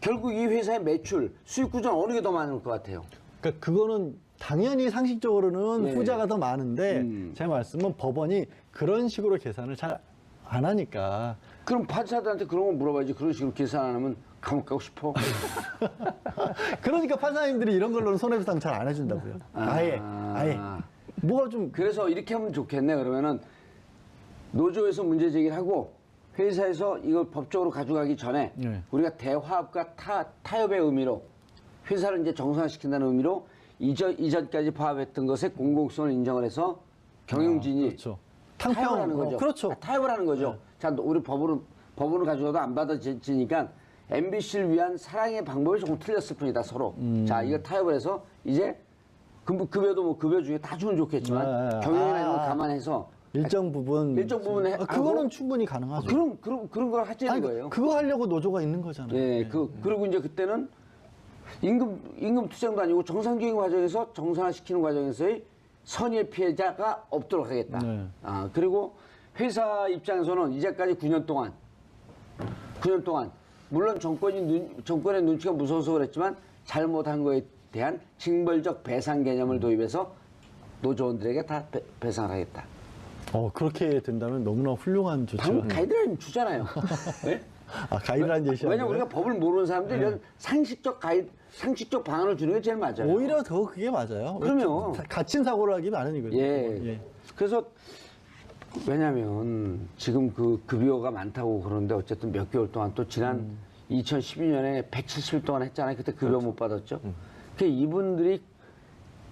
결국 이 회사의 매출, 수익 구조는 어느 게 더 많을 것 같아요? 그러니까 그거는 당연히 상식적으로는 예. 후자가 더 많은데 제 말씀은 법원이 그런 식으로 계산을 잘 안 하니까 그럼 판사들한테 그런 거 물어봐야지. 그런 식으로 계산 안 하면 감옥 가고 싶어? 그러니까 판사님들이 이런 걸로는 손해배상 잘 안 해준다고요. 아예 뭐가 좀 그래서 이렇게 하면 좋겠네. 그러면은 노조에서 문제 제기를 하고 회사에서 이걸 법적으로 가져가기 전에 네. 우리가 대화합과 타협의 의미로 회사를 이제 정상화시킨다는 의미로 이전까지 파업했던 것의 공공성을 인정을 해서 경영진이 그렇죠. 타협을 하는 거죠. 그렇죠. 타협을 하는 거죠. 자, 우리 법으로 가져가도 안 받아지니까 MBC를 위한 사랑의 방법이 조금 틀렸을 뿐이다 서로. 자, 이거 타협을 해서 이제 급여도 뭐 급여 중에 다 주면 좋겠지만 경영이나 이런 걸 감안해서 일정 부분 그거는 하고, 충분히 가능하죠. 그런 걸 하자는 거예요. 그거 하려고 노조가 있는 거잖아요. 예, 그리고 이제 그때는 임금 투쟁도 아니고 정상적인 과정에서 정상화시키는 과정에서의 선의의 피해자가 없도록 하겠다. 네. 그리고 회사 입장에서는 이제까지 9년 동안 물론 정권의 눈치가 무서워서 그랬지만 잘못한 거에 대한 징벌적 배상 개념을 도입해서 노조원들에게 다 배상을 하겠다. 그렇게 된다면 너무나 훌륭한 조치가. 방금 가이드라인 주잖아요. 네? 가이드라인 제시하는 왜냐면 우리가 법을 모르는 사람들이 이런 상식적 방안을 주는 게 제일 맞아요. 오히려 더 그게 맞아요. 그럼요. 갇힌 사고를 하기 마련이거든요. 예. 그래서 왜냐면 지금 그 급여가 많다고 그러는데 어쨌든 몇 개월 동안 또 지난 2012년에 170일 동안 했잖아요. 그때 급여 못 받았죠. 그 이분들이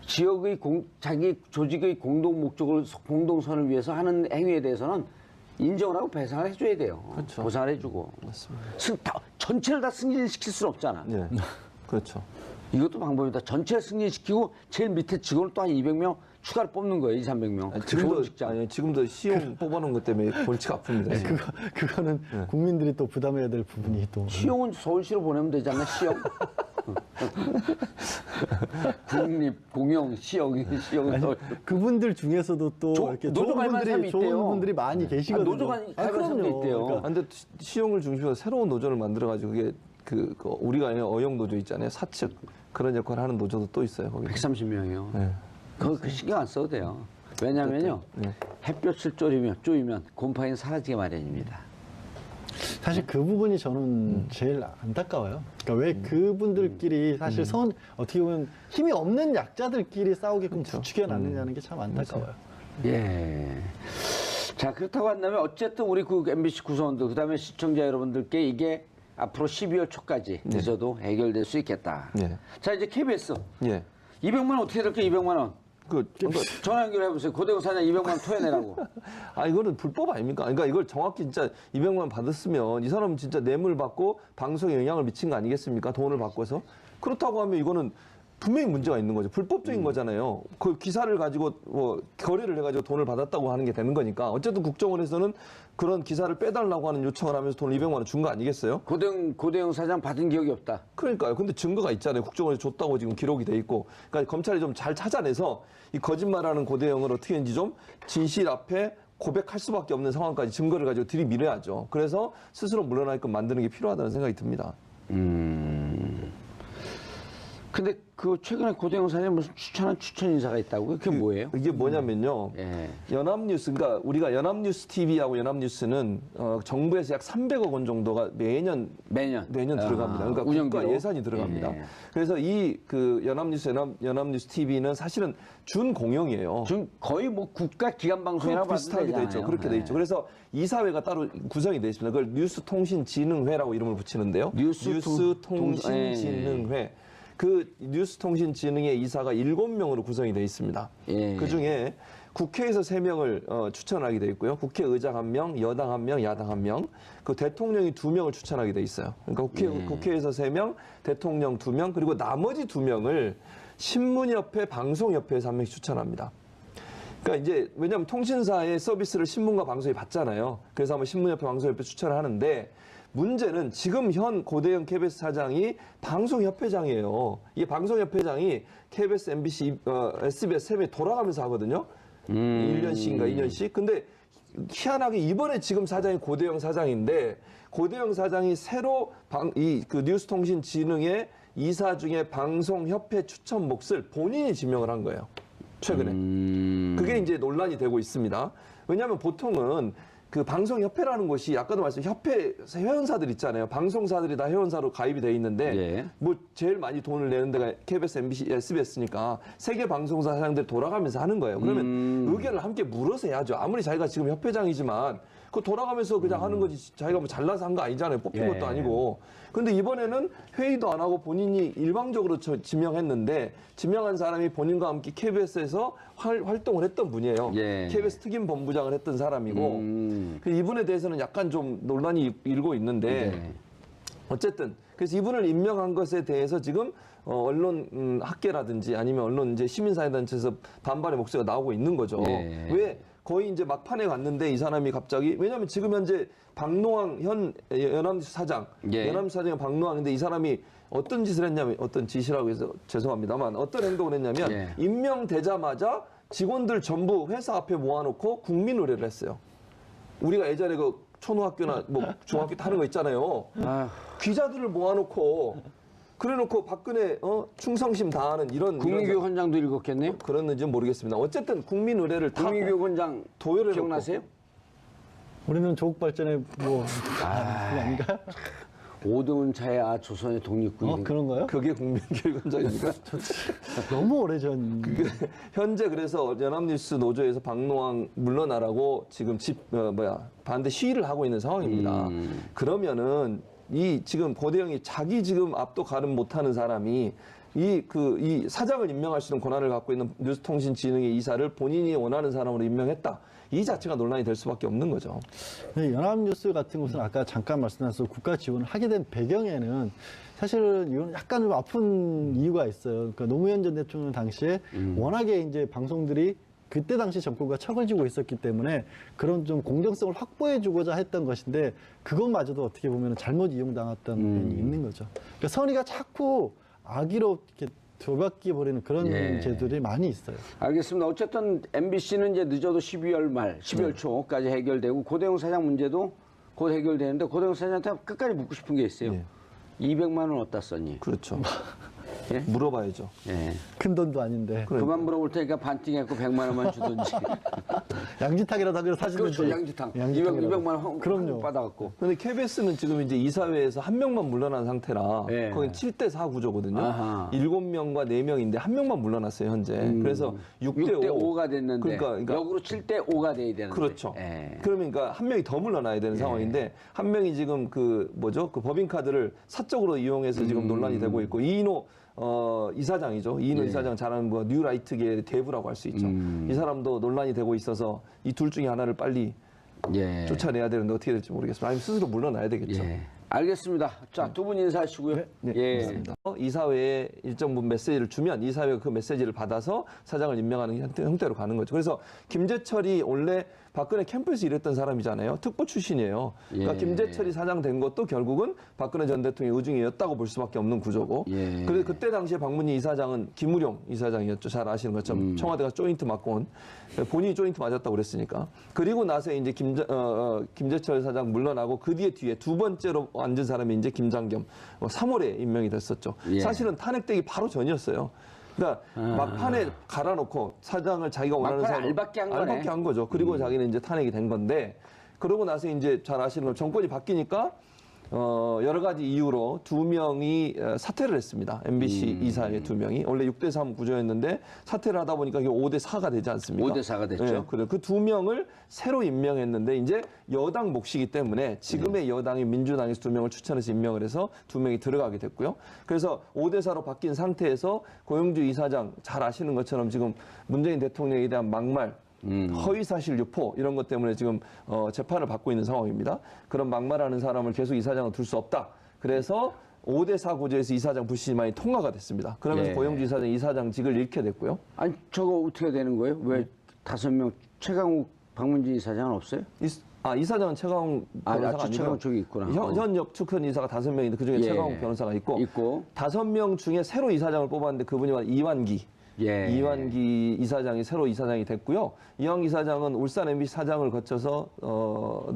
지역의 자기 조직의 공동 목적을 공동선을 위해서 하는 행위에 대해서는 인정을 하고 배상을 해줘야 돼요. 그렇죠. 보상을 해주고. 맞습니다. 전체를 다 승진시킬 수는 없잖아. 예. 그렇죠. 이것도 방법이다. 전체를 승진시키고 제일 밑에 직원을 또 한 200명 추가로 뽑는 거예요. 2, 300명. 지금도 시용 뽑아놓은 것 때문에 골치가 아픕니다. 지금. 그거는 국민들이 또 부담해야 될 부분이 또. 시용은 서울시로 보내면 되지 않나? 시용? 국립, 공영, 시용은 서울. 그분들 중에서도 또 이렇게 노조 가입한 사람이 있대요. 좋은 분들이 많이 계시거든요. 노조 가입한 사람도 있대요. 그러니까 근데 시용을 중심으로 새로운 노조를 만들어가지고 그게 우리가 아는 어용 노조 있잖아요. 사측 그런 역할을 하는 노조도 또 있어요. 거기. 130명이요. 네. 그거 신경 안 써도 돼요. 왜냐면요. 햇볕을 쪼이면 곰팡이는 사라지게 마련입니다. 사실 그 부분이 저는 제일 안타까워요. 그러니까 왜 그분들끼리 사실 어떻게 보면 힘이 없는 약자들끼리 싸우게끔 부추겨 놨느냐는 게 참 안타까워요. 예. 자, 그렇다고 한다면 어쨌든 우리 그 MBC 구성원들, 그 다음에 시청자 여러분들께 이게 앞으로 12월 초까지 늦어도 해결될 수 있겠다. 예. 자, 이제 KBS. 예. 200만 원 어떻게 될까요? 200만 원. 전화 연결해보세요. 고대고 사장 200만 원 토해내라고. 이거는 불법 아닙니까? 그러니까 이걸 정확히 진짜 200만 원 받았으면 이 사람은 진짜 뇌물 받고 방송에 영향을 미친 거 아니겠습니까? 돈을 받고서. 그렇다고 하면 이거는 분명히 문제가 있는 거죠. 불법적인 거잖아요. 그 기사를 가지고 뭐 거래를 해가지고 돈을 받았다고 하는 게 되는 거니까 어쨌든 국정원에서는 그런 기사를 빼달라고 하는 요청을 하면서 돈 200만 원 준 거 아니겠어요? 고대영 사장 받은 기억이 없다. 그러니까요. 근데 증거가 있잖아요. 국정원에 줬다고 지금 기록이 돼 있고. 그러니까 검찰이 좀 잘 찾아내서 이 거짓말하는 고대영을 어떻게 했는지 좀 진실 앞에 고백할 수밖에 없는 상황까지 증거를 가지고 들이밀어야죠. 그래서 스스로 물러나게끔 만드는 게 필요하다는 생각이 듭니다. 근데 그 최근에 고대영 사장이 무슨 추천 인사가 있다고요? 그게 뭐예요? 이게 뭐냐면요. 예. 연합뉴스, 그러니까 우리가 연합뉴스 TV하고 연합뉴스는 정부에서 약 300억 원 정도가 매년 들어갑니다. 그러니까 운영비로? 국가 예산이 들어갑니다. 예. 그래서 이 그 연합뉴스 TV는 사실은 준공영이에요. 지금 거의 뭐 국가 기관 방송이라고 봐도 비슷하게 돼 있죠. 되잖아요. 그렇게 돼 있죠. 그래서 이사회가 따로 구성이 돼 있습니다. 그걸 뉴스통신진흥회라고 이름을 붙이는데요. 뉴스통신진흥회. 그 뉴스통신진흥회 이사가 7명으로 구성이 돼 있습니다. 예. 그중에 국회에서 3명을 추천하게 돼 있고요. 국회의장 1명, 여당 1명, 야당 1명, 그 대통령이 2명을 추천하게 돼 있어요. 그러니까 국회에서 3명, 대통령 2명, 그리고 나머지 2명을 신문협회, 방송협회에서 1명씩 추천합니다. 그러니까 이제 왜냐하면 통신사의 서비스를 신문과 방송이 받잖아요. 그래서 한번 신문협회, 방송협회 추천을 하는데 문제는 지금 현 고대영 KBS 사장이 방송협회장이에요. 이 방송협회장이 KBS, MBC, SBS 3명 돌아가면서 하거든요. 1년씩인가 2년씩. 근데 희한하게 이번에 지금 사장이 고대영 사장인데 고대영 사장이 새로 그 뉴스통신진흥회 이사 중에 방송협회 추천 몫을 본인이 지명을 한 거예요. 최근에. 그게 이제 논란이 되고 있습니다. 왜냐하면 보통은 그 방송협회라는 곳이 아까도 말씀드린 협회 회원사들 있잖아요. 방송사들이 다 회원사로 가입이 돼 있는데 예. 뭐 제일 많이 돈을 내는 데가 KBS, MBC, SBS니까 세계 방송사 사장들 돌아가면서 하는 거예요. 그러면 의견을 함께 물어서 해야죠. 아무리 자기가 지금 협회장이지만 그 돌아가면서 그냥 하는 거지 자기가 뭐 잘나서 한 거 아니잖아요. 뽑힌 예. 것도 아니고. 근데 이번에는 회의도 안 하고 본인이 일방적으로 지명했는데 지명한 사람이 본인과 함께 KBS에서 활동을 했던 분이에요. 예. KBS 특임 본부장을 했던 사람이고 그래서 이분에 대해서는 약간 좀 논란이 일고 있는데 네. 어쨌든 그래서 이분을 임명한 것에 대해서 지금 언론 학계라든지 아니면 언론 이제 시민사회단체에서 반발의 목소리가 나오고 있는 거죠. 예. 왜 거의 이제 막판에 갔는데 이 사람이 갑자기 왜냐하면 지금 현재 박노항 현 연합뉴스 사장, 예. 연합뉴스 사장이 박노항인데 이 사람이 어떤 짓을 했냐면 어떤 짓이라고 해서 죄송합니다만 어떤 행동을 했냐면 예. 임명되자마자 직원들 전부 회사 앞에 모아놓고 국민 의례를 했어요. 우리가 예전에 그 초등학교나 뭐 중학교 때 하는 거 있잖아요. 기자들을 모아놓고 그래놓고 박근혜 충성심 다하는 이런 국민교육원장도 읽었겠네요. 그랬는지는 모르겠습니다. 어쨌든 국민 의례를 다 국민교육원장 도열을 기억나세요? 우리는 조국 발전에 뭐 그거 아닌가요? 오등은 차야 조선의 독립군이 그런 거요? 그게 국민교육원장입니까? 너무 오래전. 현재 그래서 연합뉴스 노조에서 박노항 물러나라고 지금 반대 시위를 하고 있는 상황입니다. 그러면은 이 지금 고대영이 자기 지금 앞도 가름 못하는 사람이 이 사장을 임명할 수 있는 권한을 갖고 있는 뉴스통신진흥의 이사를 본인이 원하는 사람으로 임명했다. 이 자체가 논란이 될 수밖에 없는 거죠. 연합뉴스 같은 곳은 아까 잠깐 말씀하셔서 국가 지원을 하게 된 배경에는 사실은 이건 약간 좀 아픈 이유가 있어요. 그러니까 노무현 전 대통령 당시에 워낙에 이제 방송들이 그때 당시 정권과 척을 지고 있었기 때문에 그런 좀 공정성을 확보해주고자 했던 것인데 그것마저도 어떻게 보면 잘못 이용당했던 면이 있는 거죠. 그러니까 선의가 자꾸 악의로 이렇게 돌바뀌어 버리는 그런 제도들이 많이 있어요. 알겠습니다. 어쨌든 MBC는 이제 늦어도 12월 말, 12월 초까지 해결되고 고대영 사장 문제도 곧 해결되는데 고대영 사장한테 끝까지 묻고 싶은 게 있어요. 200만 원 어디다 썼니? 그렇죠. 예? 물어봐야죠. 예. 큰 돈도 아닌데. 그만 물어볼 테니까 반띵해갖고 100만 원만 주든지. 양지탕이라도 하기로 사시든지. 그렇죠. 양지탕. 200만 원 그럼요. 받아갖고. 근데 KBS는 지금 이제 이사회에서 한 명만 물러난 상태라 예. 거기 7대4 구조거든요. 아하. 7명과 4명인데 한 명만 물러났어요, 현재. 그래서 6대5가 됐는데 그러니까 역으로 7대5가 돼야 되는데. 그렇죠. 예. 그러니까 한 명이 더 물러나야 되는 상황인데 한 명이 지금 그 법인카드를 사적으로 이용해서 지금 논란이 되고 있고 이인호 이사장이죠. 이인호 이사장 잘하는 뭐 뉴라이트계의 대부라고 할 수 있죠. 이 사람도 논란이 되고 있어서 이 둘 중에 하나를 빨리 쫓아내야 되는데 어떻게 될지 모르겠습니다. 아니면 스스로 물러나야 되겠죠. 예. 알겠습니다. 자, 두 분 인사하시고요. 네, 예. 이사회에 일정 부분 메시지를 주면 이사회가 그 메시지를 받아서 사장을 임명하는 형태로 가는 거죠. 그래서 김재철이 원래 박근혜 캠프에서 일했던 사람이잖아요. 특보 출신이에요. 그러니까 예. 김재철이 사장 된 것도 결국은 박근혜 전 대통령의 의중이었다고 볼 수밖에 없는 구조고. 예. 그래서 그때 당시에 박문희 이사장은 김우룡 이사장이었죠. 잘 아시는 것처럼 청와대가 조인트 맞고 온 본인이 조인트 맞았다고 그랬으니까. 그리고 나서 이제 김재철 사장 물러나고 그 뒤에 두 번째로 앉은 사람이 이제 김장겸 3월에 임명이 됐었죠. 예. 사실은 탄핵되기 바로 전이었어요. 그러니까 막판에 갈아놓고 사장을 자기가 원하는 막판에 사람 알박기 한 거네. 알박기 한 거죠. 그리고 자기는 이제 탄핵이 된 건데 그러고 나서 이제 잘 아시는 건 정권이 바뀌니까 여러 가지 이유로 두 명이 사퇴를 했습니다. MBC 이사의 두 명이 원래 6대3 구조였는데 사퇴를 하다 보니까 이게 5대4가 되지 않습니까? 5대4가 됐죠. 네, 그래 그 두 명을 새로 임명했는데 이제 여당 몫이기 때문에 지금의 여당이 민주당에서 두 명을 추천해서 임명을 해서 두 명이 들어가게 됐고요. 그래서 5대4로 바뀐 상태에서 고영주 이사장 잘 아시는 것처럼 지금 문재인 대통령에 대한 막말 허위사실 유포 이런 것 때문에 지금 재판을 받고 있는 상황입니다. 그런 막말하는 사람을 계속 이사장을 둘 수 없다. 그래서 5대4 구조에서 이사장 불신임안이 통과가 됐습니다. 그러면서 예. 고영주 이사장 이사장직을 잃게 됐고요. 아니, 저거 어떻게 되는 거예요? 왜 5명 최강욱 박문진 이사장은 없어요? 이사장은 최강욱 변호사가 아니고요. 최강욱 저기 있구나. 현 역축현 이사가 5명인데 그중에 예. 최강욱 변호사가 있고 있고 5명 중에 새로 이사장을 뽑았는데 그분이 바로 이완기. 예. 이완기 이사장이 새로 이사장이 됐고요. 이완기 이사장은 울산 MBC 사장을 거쳐서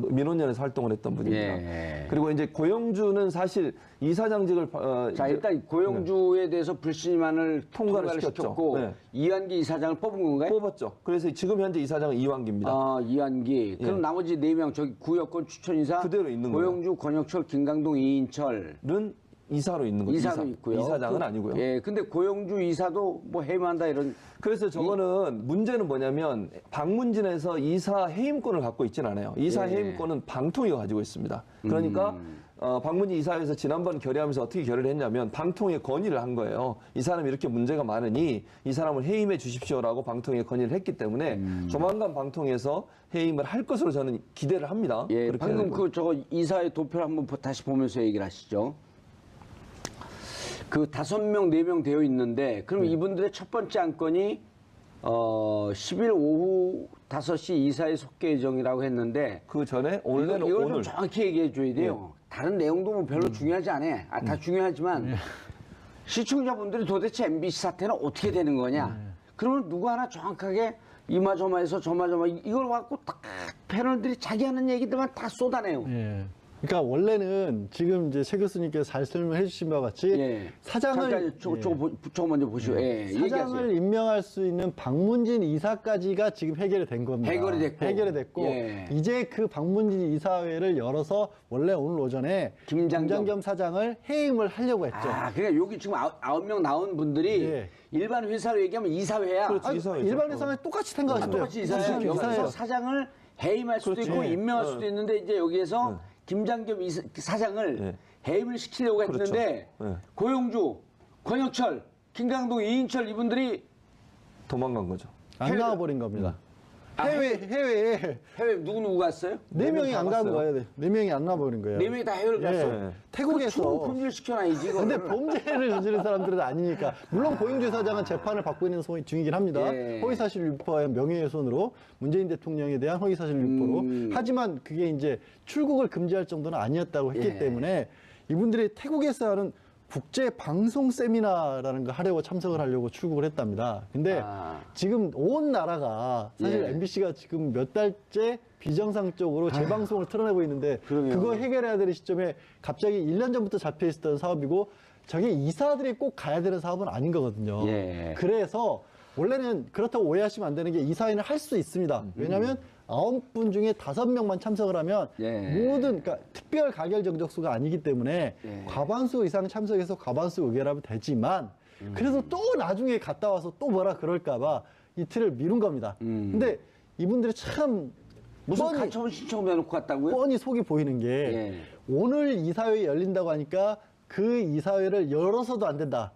민원연에서 활동을 했던 분입니다. 예. 그리고 이제 고영주는 사실 이사장직을 자, 일단 고영주에 대해서 불신임안을 통과를 시켰죠. 시켰고 네. 이완기 이사장을 뽑은 건가요? 뽑았죠. 그래서 지금 현재 이사장은 이완기입니다. 아, 이완기. 그럼 나머지 4명 저기 구여권 추천이사 그대로 있는 고영주, 권혁철, 김강동, 이인철 는 이사로 있는 거죠. 이사도 있고요. 이사장은 아니고요. 예, 근데 고영주 이사도 뭐 해임한다 이런. 그래서 저거는 문제는 뭐냐면 박문진에서 이사 해임권을 갖고 있지는 않아요. 이사 예. 해임권은 방통위가 가지고 있습니다. 그러니까 박문진 이사회에서 지난번 결의하면서 어떻게 결의를 했냐면 방통위에 건의를 한 거예요. 이 사람이 이렇게 문제가 많으니 이 사람을 해임해 주십시오라고 방통위에 건의를 했기 때문에 조만간 방통위에서 해임을 할 것으로 저는 기대를 합니다. 예, 그렇게 방금 되고. 그 저거 이사의 도표를 한번 다시 보면서 얘기를 하시죠. 그 5명, 4명 되어 있는데, 그럼 이분들의 첫 번째 안건이 10일 오후 5시 이사의 속개 예정이라고 했는데, 그 전에 원래는 이걸 오늘 좀 정확히 얘기해 줘야 돼요. 다른 내용도 뭐 별로 중요하지 않아. 다 중요하지만 시청자분들이 도대체 MBC 사태는 어떻게 되는 거냐. 그러면 누구 하나 정확하게 이마저마해서 저마저마 이걸 갖고 딱 패널들이 자기 하는 얘기들만 다 쏟아내요. 예. 그러니까 원래는 지금 이제 최 교수님께서 잘 설명해 주신 바와 같이 예. 사장을 잠깐 저거 먼저 보시오. 예. 사장을 얘기하세요. 임명할 수 있는 박문진 이사까지가 지금 해결이 된 겁니다. 해결이 됐고. 예. 이제 그 박문진 이사회를 열어서 원래 오늘 오전에 김장겸 사장을 해임을 하려고 했죠. 아, 그러니까 여기 지금 9명 나온 분들이 예. 일반 회사로 얘기하면 이사회야. 그렇지. 아니, 이사회죠. 일반 회사랑 똑같이 생각하시면 돼요. 똑같이 이사회야. 무슨 여기서 이사회예요? 사장을 해임할 수도 그렇지. 있고 예. 임명할 수도 있는데 이제 여기에서 김장겸 사장을 예. 해임을 시키려고 했는데 그렇죠. 예. 고영주, 권혁철, 김강동, 이인철 이분들이 도망간 거죠. 안 나와버린 겁니다. 해외에 해외 누구 갔어요? 4명이 안 간 갔어요. 거예요. 4명이 안 나와버린 거예요. 4명이 다 해외를 갔어. 예. 태국에서. 금지를 시켜놔야지. 이거를. 근데 범죄를 저지른 사람들은 아니니까. 물론 고영주 사장은 재판을 받고 있는 중이긴 합니다. 예. 허위사실 유포와 명예훼손으로 문재인 대통령에 대한 허위사실 유포로. 하지만 그게 이제 출국을 금지할 정도는 아니었다고 했기 예. 때문에 이분들이 태국에서 하는 국제 방송 세미나라는 거 하려고 참석을 하려고 출국을 했답니다. 근데 지금 온 나라가 사실 예. MBC가 지금 몇 달째 비정상적으로 재방송을 틀어내고 있는데 그러게요. 그거 해결해야 될 시점에 갑자기 1년 전부터 잡혀 있었던 사업이고 저게 이사들이 꼭 가야 되는 사업은 아닌 거거든요. 예. 그래서 원래는 그렇다고 오해하시면 안 되는 게 이사회는 할 수 있습니다. 왜냐하면 9분 중에 5명만 참석을 하면 예. 모든 그러니까 특별 가결 정적수가 아니기 때문에 예. 과반수 이상 참석해서 과반수 의결하면 되지만 그래서 또 나중에 갔다 와서 또 뭐라 그럴까봐 이틀을 미룬 겁니다. 근데 이분들이 참 무슨 가처분 신청을 해놓고 갔다고요? 뻔히 속이 보이는 게 예. 오늘 이사회 열린다고 하니까 그 이사회를 열어서도 안 된다.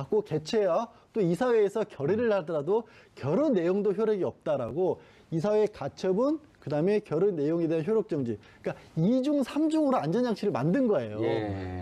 꼭 개최야 또 이사회에서 결의를 하더라도 결의 내용도 효력이 없다라고 이사회 가처분 그다음에 결혼 내용에 대한 효력 정지. 그러니까 2중, 3중으로 안전장치를 만든 거예요. 예.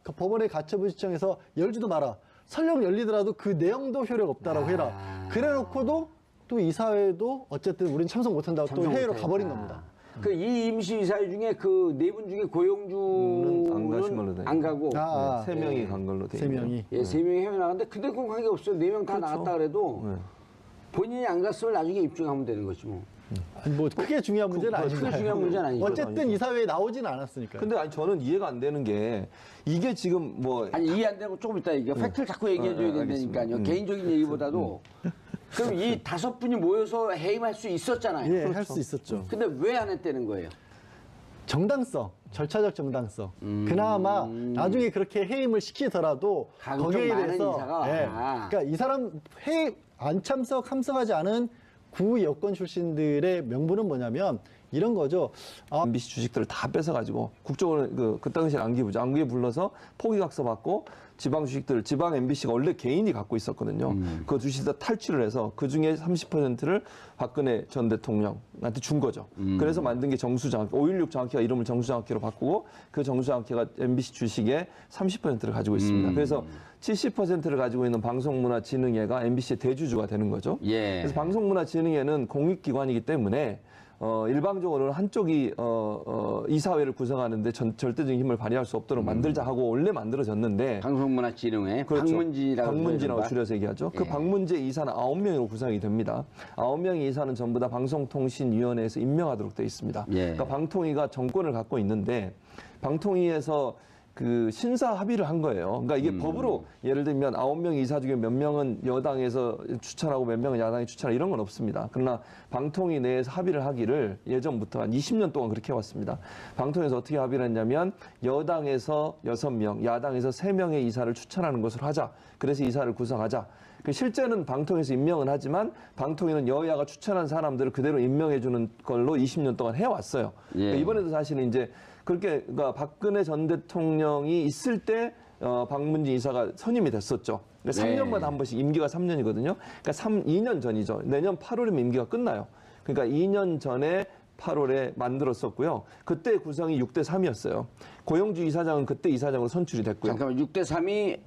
그 법원에 가처분 신청해서 열지도 마라. 설령 열리더라도 그 내용도 효력 없다라고 해라. 그래놓고도 또 이사회도 어쨌든 우리는 참석 못한다고 또 참석 회의로 못하니까. 가버린 겁니다. 그 이 임시 이사회 중에 그 네 분 중에 고용주는 안 가신 걸로 돼 안 가고 아, 세 명이 간 걸로 돼 세 있네요. 명이. 예, 세 명이 해외 나갔는데 근데 그건 관계 없어요. 네 명 다 그렇죠. 나갔다 그래도 네. 본인이 안 갔으면 나중에 입증하면 되는 거지 뭐. 아니, 뭐 크게 중요한 문제는 아니죠. 크게 중요한 문제는 아니죠. 어쨌든 이사회에 나오지는 않았으니까요. 근데 아니 저는 이해가 안 되는 게 이게 지금 뭐 아니 이해 안 되고 조금 이따 얘기해. 팩트를 자꾸 얘기해줘야 알겠습니다. 된다니까요. 개인적인 얘기보다도. 그럼 이 5분이 모여서 해임할 수 있었잖아요. 예, 할 수 있었죠. 근데 왜 안 했다는 거예요? 정당성, 절차적 정당성. 그나마 나중에 그렇게 해임을 시키더라도 가급적 거기에 많은 대해서 인사가 예, 와. 그러니까 이 사람 해임 안 참석하지 않은 구 여권 출신들의 명분은 뭐냐면 이런 거죠. MBC 주식들을 다 뺏어가지고 국정원 그 당시에 안기부죠. 안기에 불러서 포기각서 받고 지방 주식들, 지방 MBC가 원래 개인이 갖고 있었거든요. 그 주식을 다 탈취를 해서 그 중에 30%를 박근혜 전 대통령한테 준 거죠. 그래서 만든 게 정수장학회, 5.16 장학회가 이름을 정수장학회로 바꾸고 그 정수장학회가 MBC 주식의 30%를 가지고 있습니다. 그래서 70%를 가지고 있는 방송문화진흥회가 MBC의 대주주가 되는 거죠. 예. 그래서 방송문화진흥회는 공익기관이기 때문에 일방적으로는 한쪽이 이사회를 구성하는데 절대적인 힘을 발휘할 수 없도록 만들자 하고 원래 만들어졌는데 방송문화진흥회 그렇죠. 방문지라고 방문지라고 그러는 줄여서 얘기하죠. 그 예. 방문제 이사는 9명으로 구성이 됩니다. 9명의 이사는 전부 다 방송통신위원회에서 임명하도록 되어 있습니다. 예. 그러니까 방통위가 정권을 갖고 있는데 방통위에서 그 신사 합의를 한 거예요. 그러니까 이게 법으로 예를 들면 9명 이사 중에 몇 명은 여당에서 추천하고 몇 명은 야당이 추천하고 이런 건 없습니다. 그러나 방통위 내에서 합의를 하기를 예전부터 한 20년 동안 그렇게 해왔습니다. 방통위에서 어떻게 합의를 했냐면 여당에서 6명, 야당에서 3명의 이사를 추천하는 것으로 하자. 그래서 이사를 구성하자. 실제는 방통위에서 임명은 하지만 방통위는 여야가 추천한 사람들을 그대로 임명해 주는 걸로 20년 동안 해왔어요. 예. 그러니까 이번에도 사실은 이제 그렇게 그러니까 박근혜 전 대통령이 있을 때 박문진 이사가 선임이 됐었죠. 네. 3년마다 한 번씩 임기가 3년이거든요. 그러니까 2년 전이죠. 내년 8월이면 임기가 끝나요. 그러니까 2년 전에 8월에 만들었었고요. 그때 구성이 6대 3이었어요. 고영주 이사장은 그때 이사장으로 선출이 됐고요. 잠깐만 6대 3이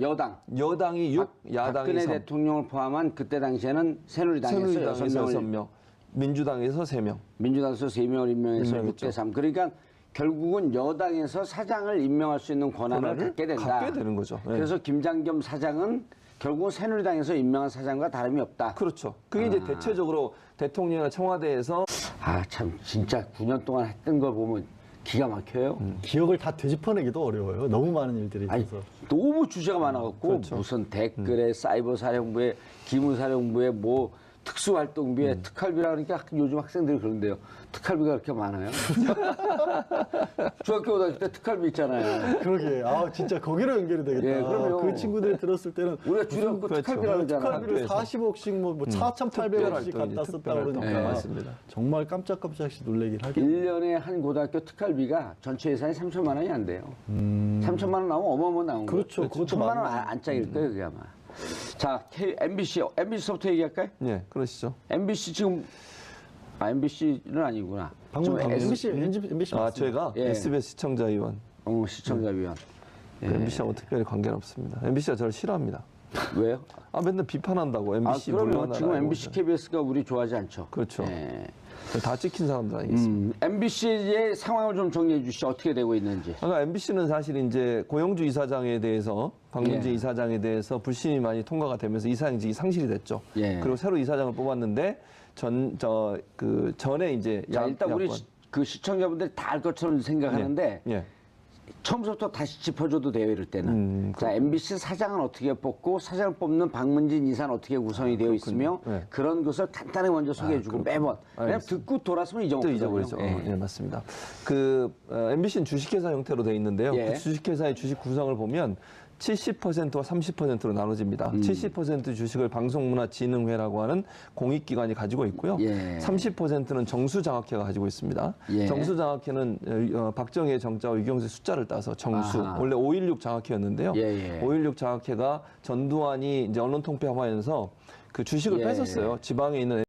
여당. 여당이 6, 야당이 박근혜 3. 대통령을 포함한 그때 당시에는 새누리당에서 새누리당에서 6명을 6명, 민주당에서 3명. 민주당에서 3명을 임명해서 임명했죠. 6대 3. 그러니까 결국은 여당에서 사장을 임명할 수 있는 권한을 갖게 된다. 갖게 되는 거죠. 네. 그래서 김장겸 사장은 결국은 새누리당에서 임명한 사장과 다름이 없다. 그렇죠. 그게 이제 대체적으로 대통령이나 청와대에서 아, 참 진짜 9년 동안 했던 걸 보면 기가 막혀요. 기억을 다 되짚어내기도 어려워요. 너무 많은 일들이 아니, 있어서. 너무 주제가 많아갖고 그렇죠. 무슨 댓글에 사이버 사령부에 기무사령부에 뭐 특수활동비에 특활비라 그러니까 요즘 학생들이 그런데요. 특활비가 그렇게 많아요? 중학교 다닐 때 특활비 있잖아요. 그러게. 아, 진짜 거기로 연결이 되겠다. 예, 그럼요. 그 친구들이 들었을 때는 우리가 줄여갖고 그렇죠. 특활비라 그러잖아. 특활비를 학교에서. 40억씩 뭐 4,800원씩 갖다 썼다 그러니까 네, 맞습니다. 정말 깜짝깜짝씩 놀래긴 하겠네. 1년에 한 고등학교 특활비가 전체 예산이 3천만 원이 안 돼요. 3천만 원 나오면 어마어마 나온 거예요. 그렇죠. 그것도 1천만 원 많아요. 안 짝일 거예요, 그게 아마. 자, MBC부터 얘기할까요? 예, 그러시죠. MBC 지금 MBC는 아니구나. 방금 좀 MBC 아, 맞습니다. 제가 예. SBS 시청자위원. 시청자위원. MBC하고 특별히 관계는 없습니다. MBC가 저를 싫어합니다. 왜요? 아, 맨날 비판한다고 MBC 그러면 물러나라. 지금 이러고 MBC, KBS가 우리 좋아하지 않죠. 그렇죠. 예. 다 찍힌 사람들 아니겠습니까? MBC의 상황을 좀 정리해 주시죠. 어떻게 되고 있는지. 그러니까 MBC는 사실 이제 고영주 이사장에 대해서 박문진 예. 이사장에 대해서 불신이 많이 통과가 되면서 이사장직이 상실이 됐죠. 예. 그리고 새로 이사장을 뽑았는데 전에 이제 자, 일단 우리 야권. 그 시청자분들이 다 알 것처럼 생각하는데 예. 처음부터 다시 짚어줘도 돼요, 이럴 때는. 자, MBC 사장은 어떻게 뽑고 사장을 뽑는 박문진 이사는 어떻게 구성이 되어 있으며 네. 그런 것을 간단히 먼저 소개해주고 매번. 왜냐면 알겠습니다. 듣고 돌았으면 또 잊어먹거든요. 잊어버리죠. 예. 예, 맞습니다. MBC는 주식회사 형태로 돼 있는데요. 예. 그 주식회사의 주식 구성을 보면 70%와 30%로 나눠집니다. 70% 주식을 방송문화진흥회라고 하는 공익기관이 가지고 있고요. 예. 30%는 정수장학회가 가지고 있습니다. 예. 정수장학회는 박정희의 정자와 유경수의 숫자를 따서 정수. 아하. 원래 5.16 장학회였는데요. 예, 예. 5.16 장학회가 전두환이 이제 언론통폐합하면서 그 주식을 예. 뺏었어요. 지방에 있는